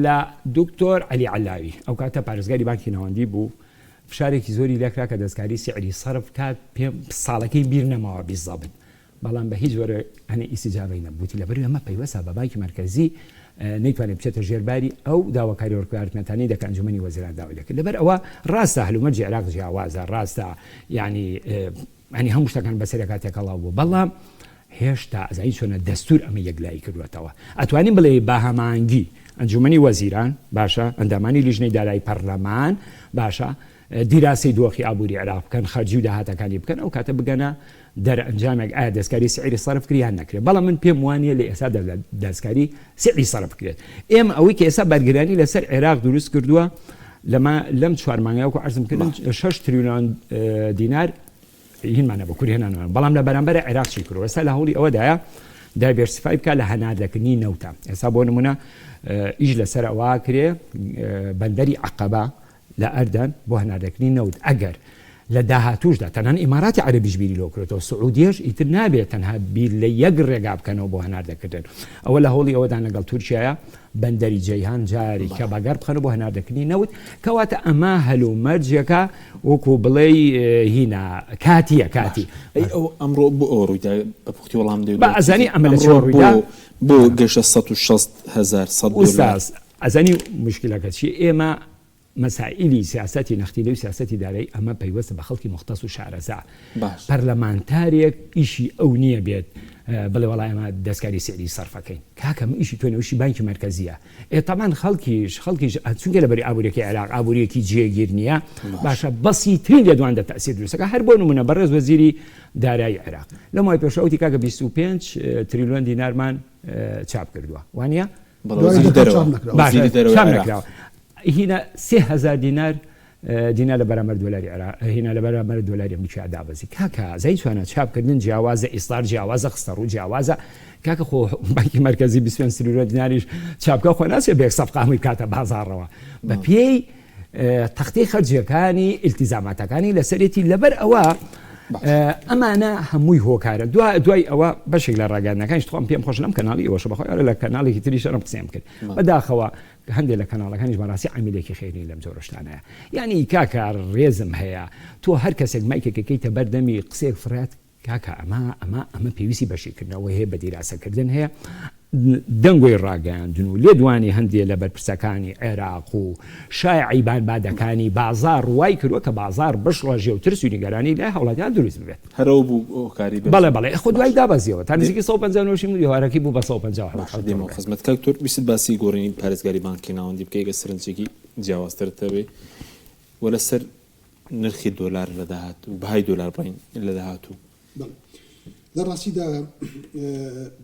S3: لە دکتۆر عەلی عەلاوی ئەو کاتە پارێزگاری بانکی ناوەندی بوو فشارێکی زۆری لێکرا کە دەستکاری سعری سەرف کات پێم ساڵەکەی بیر نەماوە بیزابن بەڵام بە هیچ وەرە هەنێ ئیسیجابەی نەبووتی لەبەر ئەمە پەیوەسە بە بانکی مرکزی نەیتوانێت بچێتە ژێرباری ئەو داواکاری وەرگارتنەتانی دەکە ئەنجومەنی وەزیران داوای دەکرد لەبەر ئەوە ڕاستە هەلومەرجی عێراق جیاوازە ڕاستە ینی هەموو شتەکان بەسەر کاتێکەڵاو بوو بەڵام هێشتا ئەزایی چۆنە دەستور ئەمە یەکلایی کردوێتەوە ئەتوانین بڵێ با هەمانگی ئەنجومەنی وەزیران باشە ئەندامانی لیژنەی دارایی پەرلەمان باشە دیراسی دۆخی ئابووری عێراق بکەن خەرجی و داهاتەکانی بکەن ئەو کاتە بگەنە دەرئەنجامێک ئایا دەستکاری سعری سەرف کریان نەکرێت بەڵام من پێم وانە لە ئێستا دەستکاری سعری سەرف بکرێت ئێمە ئەوەی کە ئێستا بەرگرانی لەسەر عێراق دروست کردووە لەم 4 مانگەیەوە عەرزم کردن 6 تریلیۆن دینار هینمانە بە کوری هێنانەوە بەڵام لە بەرامبەر عێراق چی کردووە ئێستا لە هەوڵی ئەوەدایە دایڤێرسیفای بکە لە هەناردەکردنی نەوتە ئێستا بۆ نمونە ئیش لەسەر ئەوە کرێ بەندەری عەقەبە لە ئەردەن بۆ هەناردەکردنی نەوت ئەگەر لە داهاتوشدا تەنان ئیماراتی عەرەبیش بیری لۆ کردەوە سعودیەش ئیتر نابێت تەنها بیر لە یەک ڕێگا بکەنەوە بۆ هەناردەکردن ئەوە لە هەوڵی ئەوەدا لەگەڵ تورکیایە بەندەری جەیهان جاری کە بەگەر بخەنە بۆ هەناردەکردنی نەوت کەواتە ئەمە هەلومەرجێکە وەکو بڵێ هینە کاتیە کاتی
S1: ئەمڕۆ بۆ ئەو ڕوویدا بە پوختی وەڵام دێت
S3: بە ئەزانی ئەمە لە ڕوویدا
S1: بۆ گەشە 160000 دلار
S3: ئەزانی مشکلەکە چی ئێمە مەسائلی سیاسەتی نەختیلەی و سیاسەتی دارایی ئەمە پەیوەستە بە خەڵکی مختص و شارەزا پەرلەمانتارێک ئیشی ئەو نییە بێت بڵێ وەڵای ئەمە دەستکاری سعری سەرفەکەین کاکەم ئیشی تۆنەوەشی بانکی مرکزیە ئێتەمان خەڵکیش چونکە لەبەری ئابوووریەکەی عێراق ئابوووریەکی جێگیر نییە باشە بەسی ترین لە دوان دەتەسیر دروستەکە هەر بۆ نمونە بەڕێز وەزیری دارایی عێراق لە مای پێشەوتی کاکە 25 تریلیۆن دینارمان چاپ کردووە وانە نەکراوە هینە 3000 دینار لە بەرامبەر دۆلاری عێراق هینە لە بەرامبەر دۆلاری ئەمریکا دابەزی کاکە زەی توانە چاپکردن جیاوازە ئیسلار جیاوازە خستەڕوو جیاوازە کاکە خۆ بانکی مرکزی 25 تریلیۆن دیناریش چاپکە خۆ ناسێ بێک سەفقامی کاتە بازاڕەوە بە پێی تەختی خەرجیەکانی ئیلتیزاماتەکانی لەسەرێتی لەبەر ئەوە ئەمانە هەمووی هۆکارە دوای ئەوە بەشێک لە ڕاگەاندنەکانی خۆم پێم خۆش لەم کەناڵی ئەوەش بەخۆی لە کەناڵێکی تری شەرم قسەم کرد بەداخەوە هەندێک لە کەناڵەکانیش بەڕاستی عەمیلێکی خێری لەم جۆرە شتانەیە یعنی کاکە ڕێزم هەیە تۆ هەر کەسێک مایکێکەکەیتە بەردەمی قسێک فرات کاکە ئەمە پێویستی بەشیکردنەوە هەیە بە دیراسەکردن هەیە دەنگۆی ڕاگەاندن و لێ دوانی هەندێک لە بەرپرسەکانی عێراق و شایعی بانبادەکانی بازار ڕوای کردووە کە بازار بشڕژێ و ترس و نیگەرانی لای هەوڵاتیان دروست بێت
S1: هەرەوە بوو کاری
S3: بەڵێ خۆ دوای دابەزیەوە تا نزیکی 150 هوارەکەی بوو بە 150
S1: خزمەت کاکتۆر ویست باسی گۆڕینی پارێزگاری بانکی ناوەندی بکەیگە سەرنجێکی جیاوازترتەوێ وە لەسەر نرخی دۆلار لە داهاتوو بەهای دۆلار بڕین لە داهاتوو
S2: لە ڕاستیدا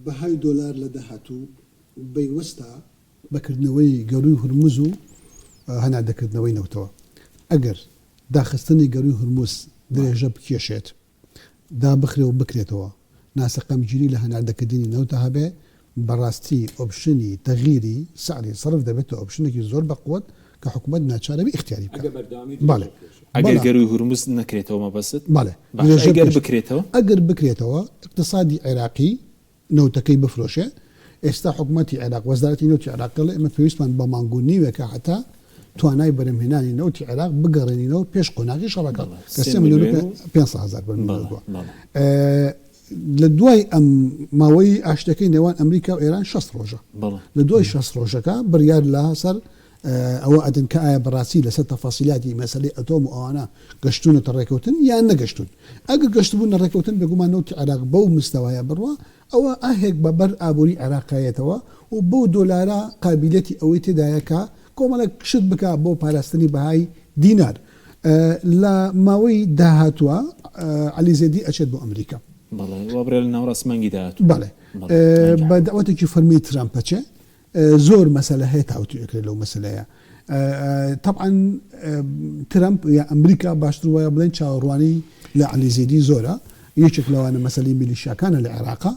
S2: بەهای دۆلار لە داهاتوو بەیوەستە بەکردنەوەی گەڕووی هورموز و هەناردەکردنەوەی نەوتەوە ئەگەر داخستنی گەڕووی هورموز درێژە بکێشێت دابخرێ و بکرێتەوە ناسەقەمگیری لە هەناردەکردنی نەوتە هەبێ بەڕاستی ئۆپشنی تەغیری سعری سەرف دەبێتە ئۆپشنێکی زۆر بەقوت کە حکوومەت ناچارەبی اختیاری بکات بەڵێ
S1: ئەگەر گەڕووی هورموز نەکرێتەوە مەبەست
S2: ئەگەر بکرێتەوە اقتصادی عێراقی نەوتەکەی بفرۆشێ ئێستا حکوومەتی عێراق وەزارەتی نەوتی عێراق دەڵێ ئێمە پێویستمان بە مانگو نیوێکە هەتا توانای بەرهەمهێنانی نەوتی عێراق بگەڕێنینەوە پێش قۆناغی شەڕەکە کە 3 ملیۆن 500,000 بەرمیل لە دوای ئەم ماوەی ئاشتەکەی نێوان ئەمریکا و ئێران 6 ڕۆژە لە دوای 6 ڕۆژەکە بڕیار لە سەر ئەوە ئەدن کە ئایا بەڕاستی لەسەر تەفاسیلاتی مەسەلەی ئەتۆم و ئەوانە گەشتونەتە ڕێکەوتن یان نەگەشتون ئەگەر گەشتبوون ڕێکەوتن بێگومان نەوتی عێراق بەو مستەوایە بڕوە ئەوە ئاهێک بەبەر ئابووری عێراقایەتەوە و بۆ دۆلارە قابلیەتی ئەوەی تێدایەکە کۆمەڵک شت بکە بۆ پاراستنی بەهای دینار لە ماوەی داهاتووە عەلی زەیدی ئەچێت بۆ ئەمریکا
S1: وابرێ لە ناوڕاستمانگی داهات
S2: بەڵێ بە داوەتێکی فەرمی ترامپەچێ زۆر مەسەلە هەیە تاوتوێکرێت لەو مەسەلەیە طبعا ترامپ یا ئەمریکا باشتر وایە بڵێن چاوەڕوانی لە عەلی زەیدی زۆرە یەکێک لەوانە مەسەلەی میلیشیاکانە لە عێراقا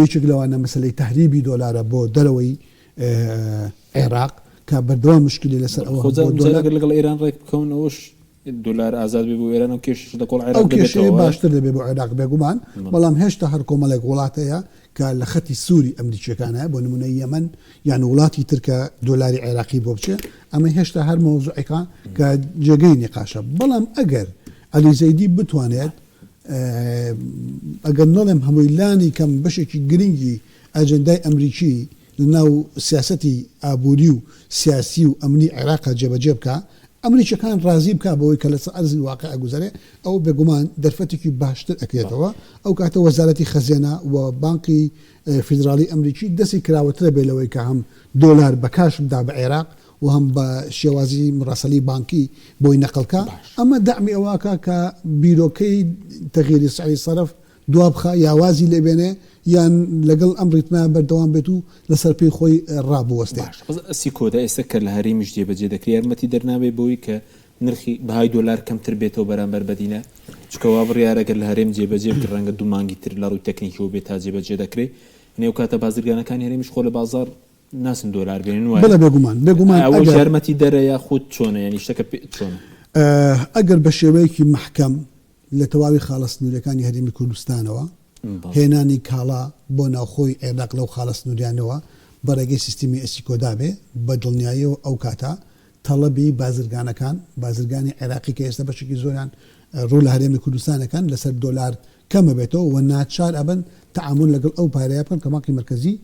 S2: یەکێک لەوانە مەسەلەی تەهریبی دۆلارە بۆ دەرەوەی عێراق کە بەردەوام مشکلی لەسەر ئەوە
S1: لەگەڵ ئێران ڕێک بکەون ئەوش دلار ئازاد بێ بۆ ئێران و کێش لە کۆڵ عێراق
S2: کێشەیە باشتر دەبێ بۆ عێراق بێگومان بەڵام هێشتا هەر کۆمەڵێک وڵاتەیە کە لە خەتی سووری ئەمریکیەکانە بۆ نمونەی یەمەن یان وڵاتی ترکە دۆلاری عێراقی بۆ بچێ ئەمە هێشتا هەر مۆزوعەکە کە جێگەی نقاشە بەڵام ئەگەر عەلی زەیدی بتوانێت ئەگەر نەڵێم هەمووی لانی کەم بەشێکی گرنگی ئەجەندای ئەمریکی لەناو سیاسەتی ئابووری و سیاسی و ئەمنی عێراقا جێبەجێ بکە ئەمریکیەکان ڕازی بکە بەوەی کە لەسەر ئەرزی واقع ئەگوزارێ ئەو بێگومان دەرفەتێکی باشتر ئەکرێتەوە ئەو کاتە وەزارەتی خەزیێنە و بانکی فیدرالی ئەمریکی دەستی کراوەترە بێ لەوەی کە هەم دۆلار بە کاش بدا بە عێراق و هەم بە شێوازی مراسەلی بانکی بۆی نەقڵکە ئەمە دەعمی ئەوەکە کە بیرۆکەی تەغییری سعری سەرف دوابخە یاوازی لێبێنێ یان لەگەڵ ئەم ڕیتمە بەردەوام بێت و لەسەر پێی خۆی ڕابوەستێ
S1: ئەسی کۆدا ئێستا کە لە هەرێمیش جێبەجێ دەکرێت یارمەتی دەرنابێ بۆی کە نرخی بەهای دۆلار کەمتر بێتەوە بەرامبەر بەدینە چکەوا بڕیارەگەر لە هەرێم جێبەجێ ڕەنگە دوو مانگی تر لە ڕووی تەکنیکیەوە بێت تا جێبەجێ دەکرێت نێو کاتە بازرگانەکانی هەرێمیش خۆ لە بازار ناسن دۆلار بێنن
S2: وایە بێگومان
S1: ئەوە یارمەتی دەرە یا خۆت چۆنە یعنی شتەکە چۆنە
S2: ئەگەر بە شێوەیەکی محکەم لە تەواوی خاڵەسنوورەکانی هەرێمی کوردستانەوە هێنانی کاڵا بۆ ناوخۆی عێراق لەو خاڵەسنووریانەوە بەڕێگەی سیستمی ئەسیکۆدا بێ بە دڵنیاییەوە ئەو کاتە تەڵەبی بازرگانەکان بازرگانی عێراقی کە ئێستا بەشێکی زۆریان ڕوو لە هەرێمی کوردستانەکان لەسەر دۆلار کەمە بێتەوە و ناچار ئەبن تەعامل لەگەڵ ئەو پارەیە بکەن کە بانکی مرکزی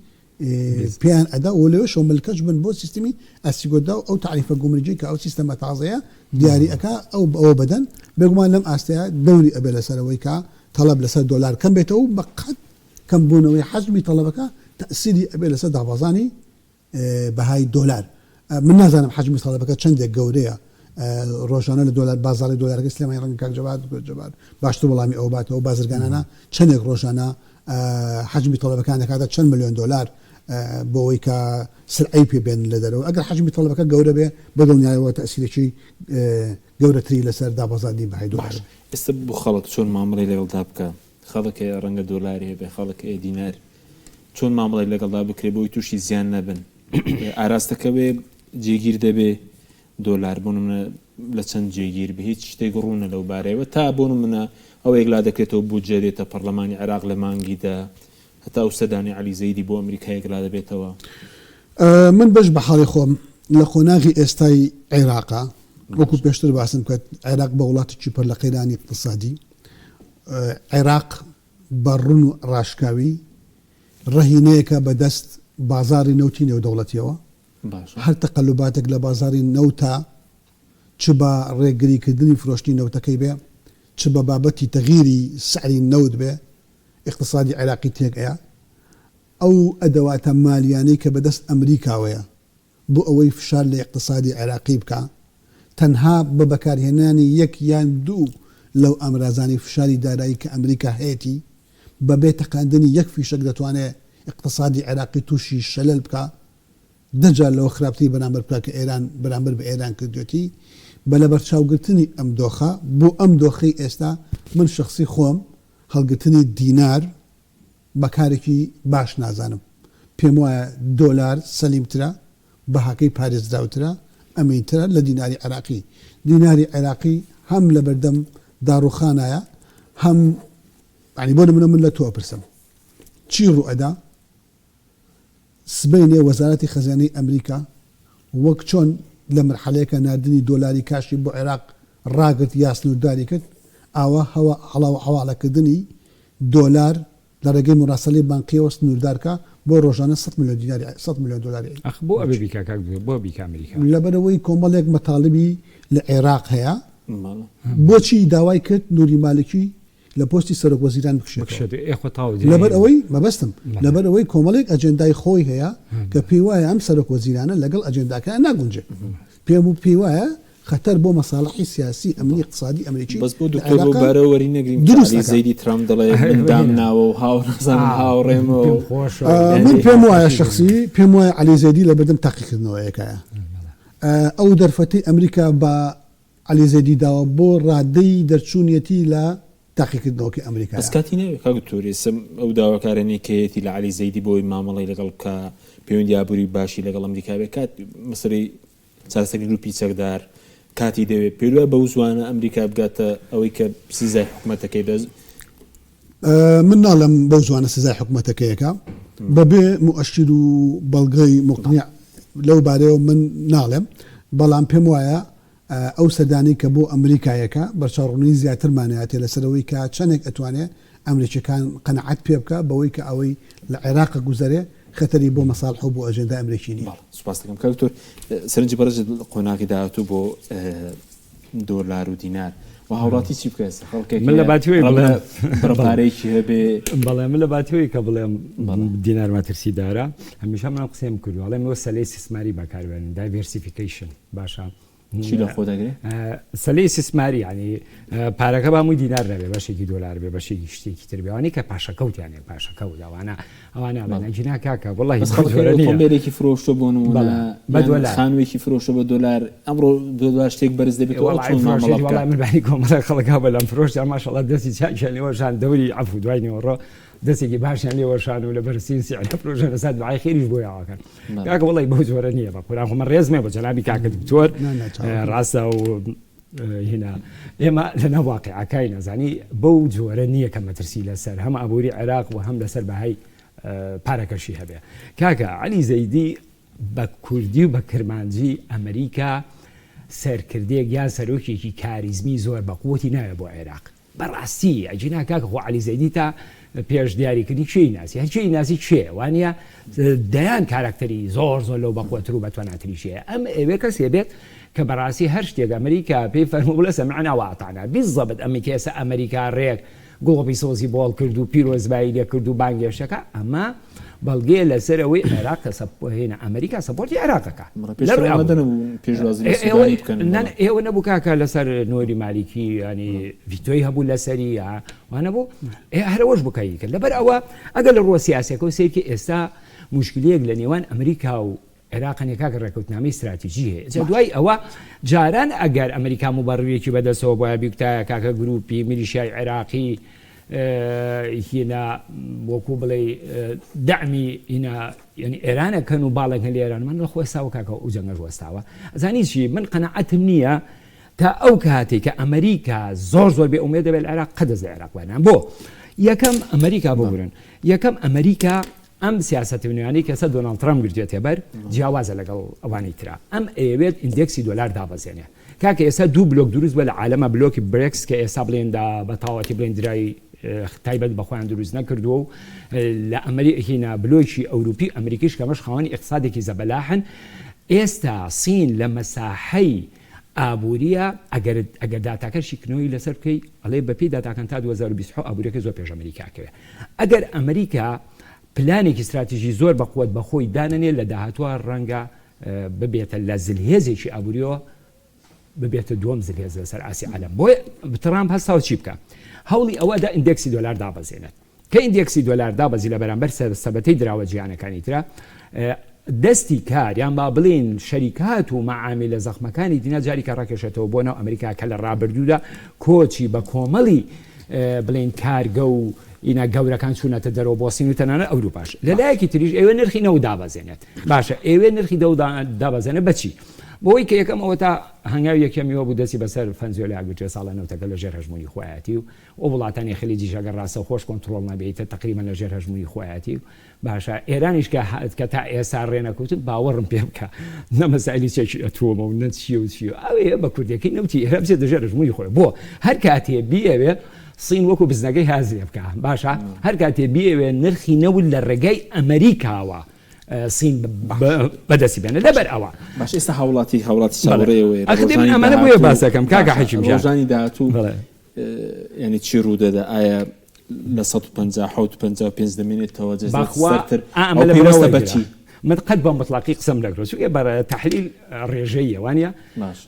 S2: پێیان ئەدا و لەوێ شۆ ملکەش بن بۆ سیستمی ئەسیکۆدا و ئەو تعریفە گومرجی کە ئەو سیستەمە تازەیە دیاری ئەکا ئەو ئەوە بدەن بێگومان لەم ئاستەیە دەوری ئەبێ لەسەرەوەی کە طلب لەسەر دۆلار کەم بێتەوە بەقەت کەم بوونەوەی حەجمی طلبەکە تەسیری ئەبێ لەسەر دابازانی بەهای دۆلار من نازانم حەجمی طلبەکە چەندێک گەورەیە ڕۆژانە لە دۆلار بازاری دۆلارەکە سلێمانی ڕەنگە کاک جەواد باشتر وەڵامی ئەو باتەوە بازرگانانە چەندێک ڕۆژانە حەجمی طلبەکان دەکاتە چەند ملیۆن دۆلار بۆەوەی کە سرعی پێ بێن لە دەرەوە ئەگەر حەجمی طلبەکە گەورە بێ بەدڵنیایەوە تەسیرێکی گەورەتری لەسەر دابازانی بەهای دۆلار
S1: ئێستا بۆ خەڵک چۆن مامەڵی لەگەڵدا بکە خەڵک ڕەنگە دۆلاری هەبێ خەڵک دینار چۆن مامەڵی لەگەڵدا بکرێ بۆی تووشی زیان نەبن ئاراستەکە بێ جێگیر دەبێ دۆلار بۆ منە لە چەند جێگیر بە هیچ شتێک ڕوونە لەو بارەیەوە تا بۆ منە ئەو ێکلا دەکرێتەوە بودجە دێتە پەرلەمانی عێراق لە مانگیدا هەتا ئەو سەدانی عەلی زەیدی بۆ ئەمریکا ێکلا دەبێتەوە
S2: من بەش بە حاڵی خۆم لە خۆناغی ئێستای عێراقا وەکو پێشتر باسم کات عێراق بە وڵاتێکی پڕ لە قەیرانی اقتصادی عێراق بە ڕون و ڕاشکاوی ڕەهینەیەکە بەدەست بازاری نەوتی نێودەوڵەتیەوە هەر تەقەلوباتێک لە بازاری نەوتە چ بە ڕێگریکردنی فرۆشتی نەوتەکەی بێ چ بە بابەتی تەغییری سعری نەوت بێ اقتصادی عێراقی تێکەیە ئەو ئەدەواتە مالیانەی کە بەدەست ئەمریکاوەیە بۆ ئەوەی فشار لە اقتصادی عێراقی بکە تەنها بە بەکارهێنانی یەک یان دوو لەو ئامرازانی فشاری دارایی کە ئەمریکا هەیەی بەبێ تەقاندنی یەک فیشک دەتوانێت اقتصادی عێراقی تووشی شەلل بکە دەجار لەوە خراپتری بەرامبەر بکە کە ئێران بەرامبەر بە ئێران کردوێتی بە لە بەرچاوگرتنی ئەم دۆخە بۆ ئەم دۆخەی ئێستا من شخصی خۆم هەڵگرتنی دینار بەکارێکی باش نازانم پێم وایە دۆلار سەلیمترە بەهاکەی پارێزراوترە ئەمینترە لە دیناری عێراقی دیناری عێراقی هەم لە بەردەم داڕوخانایە هەم ینی بۆ نمونە من لە تۆ پرسم چی ڕوئەدا سبەینێ وەزارەتی خەزانەی ئەمریکا وەک چۆن لە مرحلەیەکە نردنی دۆلاری کاشی بۆ عێراق ڕاگرت یا سنوورداری کرد ئاوا هەوا هەڵاو حەواڵەکردنی دۆلار لە ڕێگەی مراسەلی بانقیەوە سنووردارکە بۆ ڕۆژانە 100 میلیۆن دلاری
S3: ئەخ بۆ ئەبێ بیکا کاک بۆ بیکا ئەمریکا
S2: لەبەرەوەی کۆمەڵێک مەتاڵبی لە عێراق هەیە بۆچی داوای کرد نوری مالکی لە پۆستی سەرۆک وەزیران بکشێت لەبەر ئەوەی مەبەستم لەبەر ئەوەی کۆمەڵێک ئەجێندای خۆی هەیە کە پێی وایە ئەم سەرۆک وەزیرانە لەگەڵ ئەجێنداکە ناگونجێت پێی وایە خەتەر بۆ مەساڵحی سیاسی ئەمنی اقتصادی ئەمریکی
S1: بەس بۆ دکتۆر بۆ بارە وەری نەگرین علی زەیدی ترامپ دەڵێ مندام ناوە و هاوڕێمەوە
S2: من پێم وایە شخصی پێم وایە علی زەیدی لە بەردەم تاقیکردنەوەیەکایە ئەو دەرفەتەی ئەمریکا بە علی زەیدی داوە بۆ ڕادەی دەرچوونیەتی لە تاقیکردنەوەکی ئەمریکا
S1: بەس کاتی نەوێت کاک دکتۆری ئەو داواکارانەی کەیەتی لە علی زەیدی بۆی مامەڵی لەگەڵ کە پەیوەندی ئابووری باشی لەگەڵ ئەمریکا بێت کات مەسەڵەی چارەسەری گروپی چەکدار کاتی دەوێت پێوە بەو زوانە ئەمریکا بگاتە ئەوەی کە سزای حکوومەتەکەی دەست
S2: من ناڵم بەو زوانە سزای حکوومەتەکەیەکە بەبێ مؤشر و بەڵگەی مقنع لەو بارەیەوە من ناڵێم بەڵام پێم وایە ئەو سەردانی کە بۆ ئەمریکایەکە بەرچاوڕوونی زیاترمانایەتێ لەسەرەوەی کە چەندێک ئەتوانێت ئەمریکیەکان قەنەعەت پێ بکە بەوەی کە ئەوەی لە عێراق گوزەرێ خەتەری بۆ مەساڵح و بۆ ئەجێندا ئەمریکی نیە.
S1: سوپاس دەکەم کاکتۆر سەرنجی بەرز قۆناغی داهاتوو بۆ دۆلار و دینار و هاوڵاتی چی بکەس
S3: من لە باتیۆی
S1: بڕپارەیەکی هەبێ
S3: بەڵێ من لە باتیۆی کە بڵێم دینار مەترسیدارە هەمیشە من قسەم کردو ئەڵێم وە سەلەی سیسماری بەکاربێنن دایڤێرسیفیکیشن باشە
S1: چی لە خۆ دەگرێت
S3: سەلەی سیسماری ینی پارەکە بامووی دینار نەبێ بەشێکی دۆلار بێ بەشێکی شتێکی تر بێوانی کە پاشەکەوتیانێ پاشەکەوت ئەوانە بەنەجینا کاکە وڵی
S1: کۆمبێرێکی فرۆشتە بۆ خانوێکی فرۆشە بە دۆلار ئەمڕۆ دۆلار شتێک بەرز دەبێت
S3: منبانی کۆمەڵە خەڵکا بەلام فرۆشت ماشەڵات دەستی چاکیانەوەژان دەوری عەفو دوای نێوەڕۆ دەستێکی باشیان لێوەشان و لە بەرسین سیعرە پرۆژە لەسات دوعای خێریش بۆ یاواکەن کاکە وڵی بەو جۆرە نییە بە قوران خۆمە ڕێزمێ بە جەنابی کاکە دکتۆر ڕاستە و هنا ئێمە لەناو واقعەکەی نەزانی بەو جۆرە نییە کە مەترسی لەسەر هەم ئابووری عێراق و هەم لەسەر بەهای پارەکەشی هەبێ کاکە عەلی زەیدی بە کوردی و بە کرمانجی ئەمریکا سەرکردێک یان سەرۆکێکی کاریزمی زۆر بە قووەتی نایە بۆ عێراق بەڕاستی ئەجینا کاکە خۆ عەلی زەیدی تا پێش دیاریکردنی چی ناسی هەرچی ناسی چێ وانە دەیان کارکتەری زۆر لەو بەقوتر و بەتواناتری شەیە ئەم ئێوێ کەسێ بێت کە بەڕاستی هەر شتێک ئەمریکا پێی فەرموو لە سەمعنا واتانە بیزەبت ئەمریکا ئەمریکا ڕێک گۆڵی سۆزی بۆڵ کرد و پیرۆزبایی لێ کرد و بانگێشەکە ئەمە بەڵگەیە لەسەرەوەی عێراق کە هێنا ئەمریکا سەپۆرتی عێراقەکە ئێوە نەبوو کاکە لەسەر نۆری مالیکی ینی ڤیتۆی هەبوو لەسەری وانە بوو هەرەوەش بکەی کرد لەبەر ئەوە ئەگەر لە ڕۆ سیاسەکە و سێکی ئێستا مشکلەیەک لە نێوان ئەمریکا و عێراقەنێ کاکە ڕێکەوتنامەی استراتیژی هەیە دوای ئەوە جاران ئەگەر ئەمریکا مبەڕویەکی بەدەستەوە بۆە بیکتایە کاکە گروپی میلیشیای عێراقی هینا وەکو بڵێ دەعمی ینی ئێرانەکەن و باڵێکە لە ئێران من لە خۆستاوە کاکە و جەنگەش وەستاوە زانی چی من قەنەعەتم نییە تا ئەو کاتێک کە ئەمریکا زۆر بێ ئومێد دەبێت عێراق قەدەز لە عێراقوانان بۆ یەکەم ئەمریکا ببورن یەکەم ئەمریکا ئەم سیاست نوێیانی کەسە دۆناڵد ترامپ گرتێتێ بەر جیاوازە لەگەڵ ئەوانی ترا ئەم ئەوێت ئیندێکسی دۆلار دابەزێنێ کاکە ئێستا دوو بلۆک دروست بە لە عالەمە بلۆکی برێکس کە ئێستا بڵێندا بە تاواتی بڵێندرایی تایبەت بەخۆیان دروست نەکردووە و لە ئەمریکا بلۆکی ئەوروپی ئەمریکیش کەمەش خاوەنی اقتصادێکی زەبەلاحن ئێستا سین لە مەساحەی ئابووریە ئەگەر داتاکەشی کنەوەی لەسەر بکەی ئەڵێ بەپی داتاکەن تا 2020 ئابوووریەکە زۆر پێش ئەمریکاکەوێ ئەگەر ئەمریکا پلانێکی استراتیژی زۆر بەقوت بەخۆی داننێ لە داهاتوە ڕەنگە ببێتە لە زلهێزێکی ئابوووریەوە ببێتە دووەم زلهێز لەسەر ئاسی عالەم بۆ ترامپ هەستاوە چی بکە هەوڵی ئەوەدا ئیندێکسی دۆلار دابەزێنێت کە ئیندێکسی دۆلار دابەزی لە بەرامبەر سەبەتەی دراوە جیهانەکانی ترە دەستی کار یان با بڵێن شەریکات و مەعاملە زەخمەکانی دینا جاریکە ڕاکێشێتەوە بۆ ناو ئەمریکا کە لە ڕابردوودا کۆچی بە کۆمەڵی بڵێن کارگە و ئینا گەورەکان چوونەتە دەرەوە بۆ سین و تەنانە ئەوروپاش لەلایەکی تریش ئێوە نرخی نەوت دابەزێنێت باشە ئێوێ نرخی دابەزێنێت بەچی بۆی کە یەکەم ئەوە تا هەنگاوی یەکەمیەوە بوو دەستی بەسەر فەنزیۆلا گوتێ ساڵە نەوتەکە لە ژێر هەژمونی خۆیەتی و ئەو وڵاتانی خلیجی ژەگەر ڕاستە خۆش کۆنتترۆل نەبێتە تقریبا لە ژێر هەژمونی خۆیەتی و باشە ئێرانیش کە تا ئێستا ڕێنەکەوتن باوەڕم پێ بکە نەمەسائلی چێکی ئەتۆمە و نەچیە و چی ئەوەیە بە کوردەکەی نەوتی هەر بچێت لە ژێر هەژمونی خۆی بۆ هەر کاتێ بیەوێ سین وەکو بزنەکەی هازیێ بکە باشە هەر کاتێ بێوێ نرخی نەول لە ڕێگەی ئەمریکاوە سین بەدەستی بێنە لەبەر ئەوە
S1: باش ئێستا هاوڵاتی چاوەڕێەوەی
S3: ئەمانە بۆیە باسەکەم کاکە حەکیم
S1: ڕۆژانی داهاتوو ینی چی ڕوودەدا ئایا لە 1950 دەمێنێتەوە جەزاتر ئەمە بەچی
S3: من قد بە مطلقی قسم دەکرێت چونکە بەرە تحلیل ڕێژەیە وانە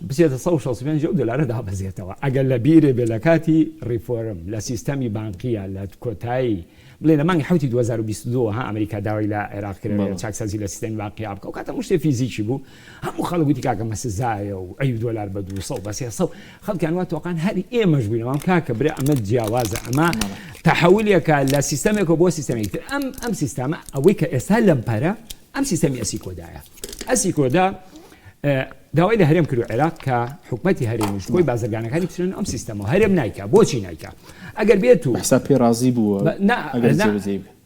S3: بچێتە 165 دلار دابەزێتەوە ئەگەر لە بیرێ بێ لە کاتی ڕیفۆرم لە سیستەمی بانقیە لە کۆتایی بڵێ لە مانگی حوتی 2022 ها ئەمریکا داوای لە عێراق کرد چاکسازی لە سیستەمی بانقی بکە و کاتە شتێ فیزیکی بوو هەموو خەڵک گوتی کاکە مەسزایە و ئەی دلار بە 200 بە 300 خەڵکیان وا تۆقان هەری ئێمەش بووینەوە کاکە برێ ئەمە جیاوازە ئەمە تحویلێکە لە سیستەمێکەوە بۆ سیستەمێک ئەم سیستەمە ئەوەی کە ئێستا لەم پەرە ئەم سیستەمی ئەسیکۆدایە ئەسیکۆدا داوای لە هەرێم کرد عێراق کە حکومەتی هەرێمیش بۆی بازرگانەکانی بچن ئەم سیستەمە هەرێم نایکە بۆچی نایکە ئەگەر بێت و
S1: حساب پێ رازی بووە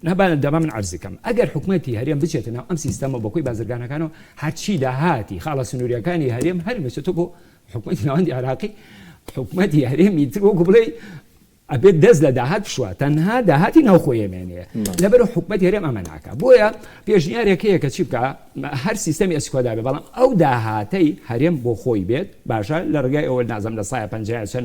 S3: نەبانە دەما من عرزەکەم ئەگەر حکومەتی هەرێم بچێتە ناو ئەم سیستەمە بۆ کۆی بازرگانەکانەوە هەرچی داهاتی خاڵە سنووریەکانی هەرێم هەر بچێتەوە بۆ حکومەتی ناوەندی عێراقی حکومەتی هەرێمی تر وەکو بڵێ ئەبێت دەست لە داهات بشوە تەنها داهاتی ناوخۆیەمێنێ لەبەر حکومەتی هەرێم ئەمە ناکە بۆیە پێشنیارێکەیە کە چی بکە هەر سیستەمی ئەسیکۆدا بێ بەڵام ئەو داهاتەی هەرێم بۆ خۆی بێت باشە لە ڕگای ئەوە نازەم لە سایە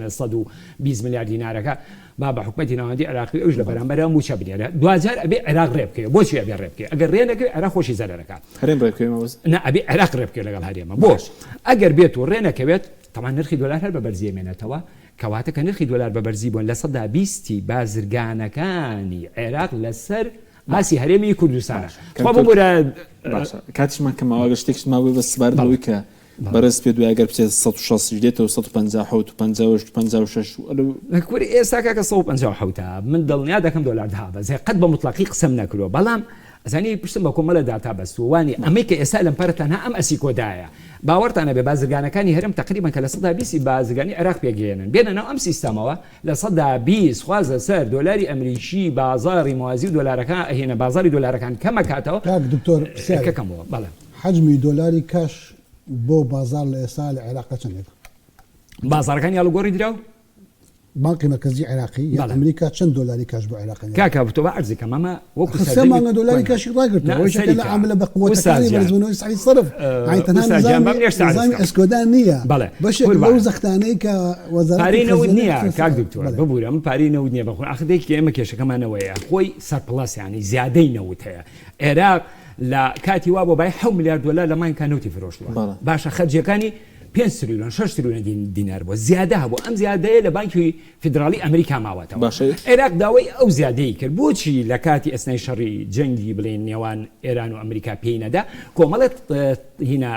S3: 120 میلیارد دینارەکە با بە حکومەتی ناوەندی عێراقی ئەوش لە بەرامبەر موچە بنێرە دوجار ئەبێ عێراق ڕێ بکەوێ بۆچی ئەبێ ڕێ بکەوێ ئەگەر ڕێ نەکەوێ عێراق خۆشی زەرەکە
S1: هەرێم ڕێ بکەوێ
S3: نه ئەبێ عێراق ڕێ بکەوێ لەگەڵ هەرێمە بۆش ئەگەر بێت و ڕێ نەکەوێت تەمان نرخی دۆلار هەر بە بەرزیێمێنێتەوە کەواتە کە نرخی دۆلار بە بەرزی بوون لە 120 بازرگانەکانی عێراق لەسەر باسی هەرێمی کوردستانە
S1: کاتیشمان کەماوە شتێکش ماوەی بە سباردەوەی کە بەڕێز پێ دوای ئەگەر بچێت 160 دێتەوە 156
S3: کوری ئێستا کاکە 157 من دڵنیا دەکەم دۆلار دابەزێ قەت بە مطلقی قسەم نەکردووە بەڵام ئەزانی پشتم بە کۆمەڵە داتا بەستووانی ئەمەی کە ئێستا لەم پەرە تەنها ئەم ئەسیکۆدایە باوەڕتانە بێ بازرگانەکانی هەرێم تقریبا کە لە 120 بازرگانی عێراق پێگەێنن بێنەوە ئەم سیستەمەوە لە 120 خوازە سەر دۆلاری ئەمریکی بازاری موازی و دۆلارەکان ئەهێنە بازاری دۆلارەکان کەمە کاتەوە
S2: دکتۆر
S3: کەکەمەوە بەڵێ
S2: حجمی دۆلاری کاش بۆ بازار لە ئێستا لە عێراق چەندێک
S3: بازارەکانی هەڵگۆڕی دراو
S2: بانکی مرکزی عێراقی یا ئەمریکا چەند دۆلاری کاش بۆ عێراق
S3: کاکە بتۆ بە عەرزێکە مەمە وەکو
S2: سەمانگە دۆلاری کاشی ڕاگرتەوە لە عاملە بە قووەتەکانی بەرزبوونەوەی سعی صرف نظامی ئەسکۆدان نییە بەشێک لەو زەختانەی کە وەزارەتی
S3: پارەی نەوت نییە کاک دکتۆر ببوورە من پارەی نەوت نییە بەخۆ ئاخدێکی ئێمە کێشەکەمانەوەیە خۆی سەرپڵاس یانی زیادەی نەوت هەیە عێراق لە کاتی وا بۆ بای 7 میلیارد دلار لە ماینکە نەوتی فرۆشتووە باشە خەرجیەکانی 5 تریلیۆن 6 تریلیۆن دینار بۆ زیادە هەبوو ئەم زیادەیە لە بانکی فیدرالی ئەمریکا ماوەتەوە عێراق داوای ئەو زیادەی کرد بۆچی لە کاتی ئەسنای شەڕی جەنگی بڵێن نێوان ئێران و ئەمریکا پێی نەدا کۆمەڵێت هینە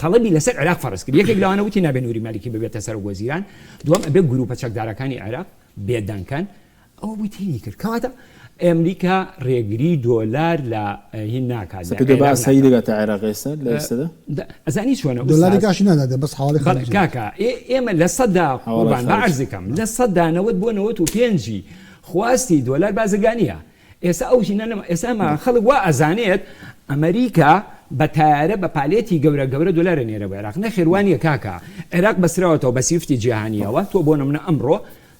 S3: تەڵەبی لەسەر عێراق فەرز کرد یەکێک لەوانە وتی نابێ نووری مالیکی ببێتە سەر وەزیران دووەم ئەبێ گروپە چەکدارەکانی عێراق بێدانکان ئەوە وتینی کرد کەواتە ئەمریکا ڕێگری دۆلار لە هین ناکات
S1: سەی دەگاتە عێراق ئێستا لە ئێستادا
S3: ئەزانی چۆنە
S2: دۆلاری کاشی ناداتێ بەس حواڵی
S3: کاکە ئێمە لە سەددا قوربان بە عەرزەکەم لە سەددا 95 خواستی دۆلار بازرگانیە ئێستا ئەو ئێستا خەڵک وا ئەزانێت ئەمریکا بە تایارە بە پالێتی گەورە دۆلارە نێرە بە عێراق نەخێوانیە کاکە عێراق بەسراوەتەوە بە سیفتی جیهانیەوە تۆ بۆ نمونە ئەمڕۆ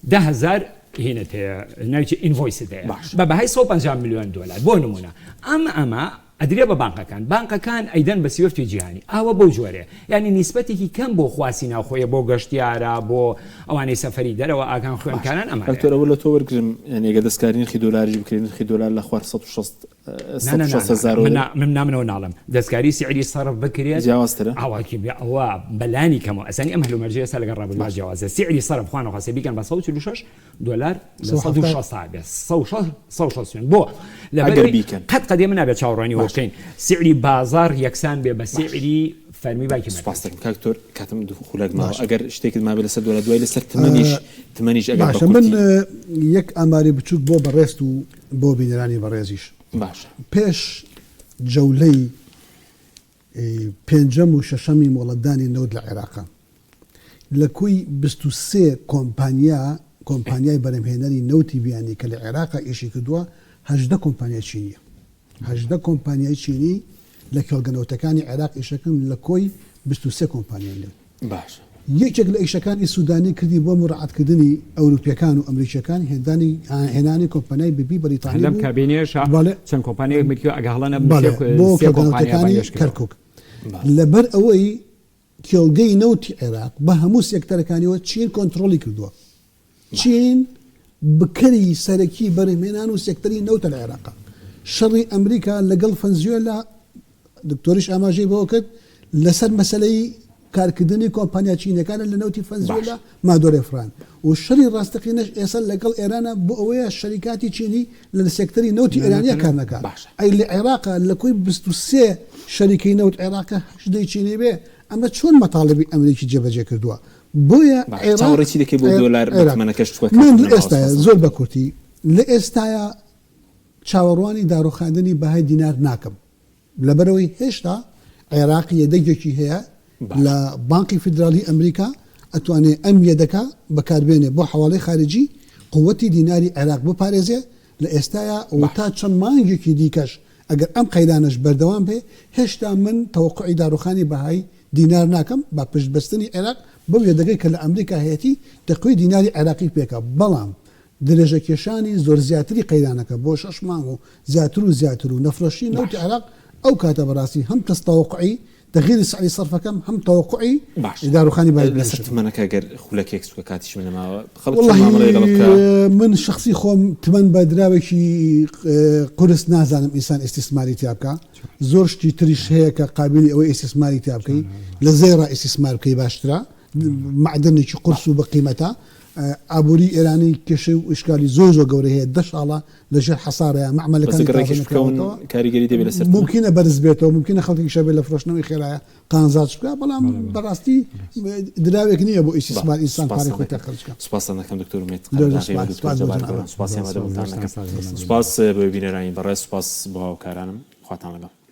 S3: 10,000 هێنێت ناوی ئینڤۆیست هەیە بە بەهای 150 میلیۆن دلار بۆ نمونە ئەمە ئەدرێ بە بانکەکان ئەیدەن بە سیوەفتی جیهانی ئاوە بەو جۆرێ ینی نیسبەتێکی کەم بۆ خواسی ناوخۆیە بۆ گەشتیارە بۆ ئەوانەی سەفەری دەرەوە ئاگان خوێنکاران
S1: ئەمەەوە لە تۆ وەرگرم یانێگە دەستکاری نرخی دۆلاری بکرێن نرخی دۆلار لە خوار 160
S3: من نامنەوە ناڵم دەستکاری سعری سەرف بکرێت
S1: جیاوازترە
S3: ئاواکی ئەوە بەلانی کەمەوە ئەسانی ئەم هەلومەرجە ئێستا لەگەڵ ڕابردووە جیاوازە سعری سەرف خوانە خاصی بیکەن بە 146 دلار لە 160 بۆ لەبەر بیکەن قەت من نابێت چاوەڕوانی وەکەین سعری بازار یەکسان بێ بە سعری فەرمی باکی
S1: سپاسدەکەم کاکتۆر کاتم خولەکماوە ئەگەر شتێکت ما بێ لەسەر دۆلار دوای لەسەر تمەنیش ئەگەر
S2: من یەک ئاماری بچووک بۆ بەڕێست و بۆ بینەرانی بەڕێزیش
S1: باش
S2: پێش جەولەی پێنجەم و شەشەمی مۆڵەتدانی نەوت لە عێراقا لە کوی 23 کۆمپانیای بەرەمهێنەری نەوتی بیانی کە لە عێراقا ئیشی کردووە 18 کۆمپانیای چینیە 18 کۆمپانیای چینی لە کێڵگەنەوتەکانی عێراق ئیشەکەن لە کۆی 23 کۆمپانیای نەوت
S1: باش
S2: یەکێک لە ئیشەکانی سوودانی کردی بۆ مڕعاتکردنی ئەوروپیەکان و ئەمریکیەکان هێنانی کۆمپانیای ببی بەریتانی
S3: لەم کابینێش چەند کۆمپانیای ئەمریکی ئەگەڵانە
S2: بۆ کۆمپانیەکانی کەرکک لەبەر ئەوەی کێڵگەی نەوتی عێراق بە هەموو سێکتەرەکانیەوە چین کۆنتترۆلی کردووە چین بکەری سەرەکی بەرهمێنان و سێکتەری نەوتە لە عێراق شەڕی ئەمریکا لەگەڵ فەنزیۆلا دکتۆریش ئاماژەی بۆ کرد لەسەر مەسلەی کارکردنی کۆمپانیا چینەکانە لە نەوتی فەنزیۆلا مادۆرێ فران و شەڕی ڕاستەقینەش ئێستا لەگەڵ ئێرانە بۆ ئەوەیە شەریکاتی چینی لە سێکتەری نەوتی ئێرانیە کار نەکات ئەی لە عێراقا لە کۆی 23 شەریکەی نەوت عێراقە هەشدەی چینی بێ ئەمە چۆن مەتاڵبی ئەمریکی جێبەجێ کردووە بۆیە
S1: چاوەڕێکی دەکەی بۆ دۆلار بەتمەنەکەش
S2: من ئێستا زۆر بە کورتی لە ئێستاە چاوەڕوانی داڕۆخاندنی بەهای دینار ناکەم لەبەرەوەی هێشتا عێراقی یەدەگێکی هەیە لە بانکی فیدرالی ئەمریکا ئەتوانێت ئەم یەدەکە بەکاربێنێ بۆ حواڵەی خارجی قووەتی دیناری عێراق بپارێزێ لە ئێستاە و تا چەند مانگێکی دیکەش ئەگەر ئەم قەیدانش بەردەوام بێ هێشتا من تەوەقعی داڕۆخانی بەهای دینار ناکەم با پشتبەستنی عێراق بەو یەدەگەی کە لە ئەمریکا هەیەتی دەقوی دیناری عێراقی پێکە بەڵام درێژە کێشانی زۆر زیاتری قەیدانەکە بۆ 6 مانگ و زیاتر و نەفرۆشی نەوتی عێراق ئەو کاتە بەڕاستی هەم تەستەوەقعی تغییری سعی صرفەکەم هەم تەوەقعی داڕۆخانی
S1: لەسەر تمەنەکە گەر خولەکێک سوکە کاتیش منەماوە من
S2: شخصی خۆم تمەن بە دراوێکی قورس نازانم ئینسان ئیسtismاری تیا بکە زۆر شتی تریش هەیە کە قابلی ئەوەی ئیسtismاری تیا بکەی لە زێڕە ئیسtismار بکەی باشترە معدنێکی قورس و بە قیمەتە ئابووری ئێرانی کێشە و ئشکالی زۆر گەورە هەیە 10 ساڵە لەژێر حەسارەیە معمەلەکان
S1: کاریگەری دەبێت لەسەر
S2: ممکنە بەرز بێتەوە ممکنە خەڵکی شەبێت لە فرۆشتنەوەی خێرایە قانزات بکە بەڵام بەڕاستی دراوێک نییە بۆ ئیسtismار ئینسان پارەی خۆی تەخەرج بکە
S1: سوپاس دەکەم دکتۆر ئومێد سوپاس بۆ بینەرانی بەڕێز سوپاس بۆ هاوکارانم خواتان لەگەڵ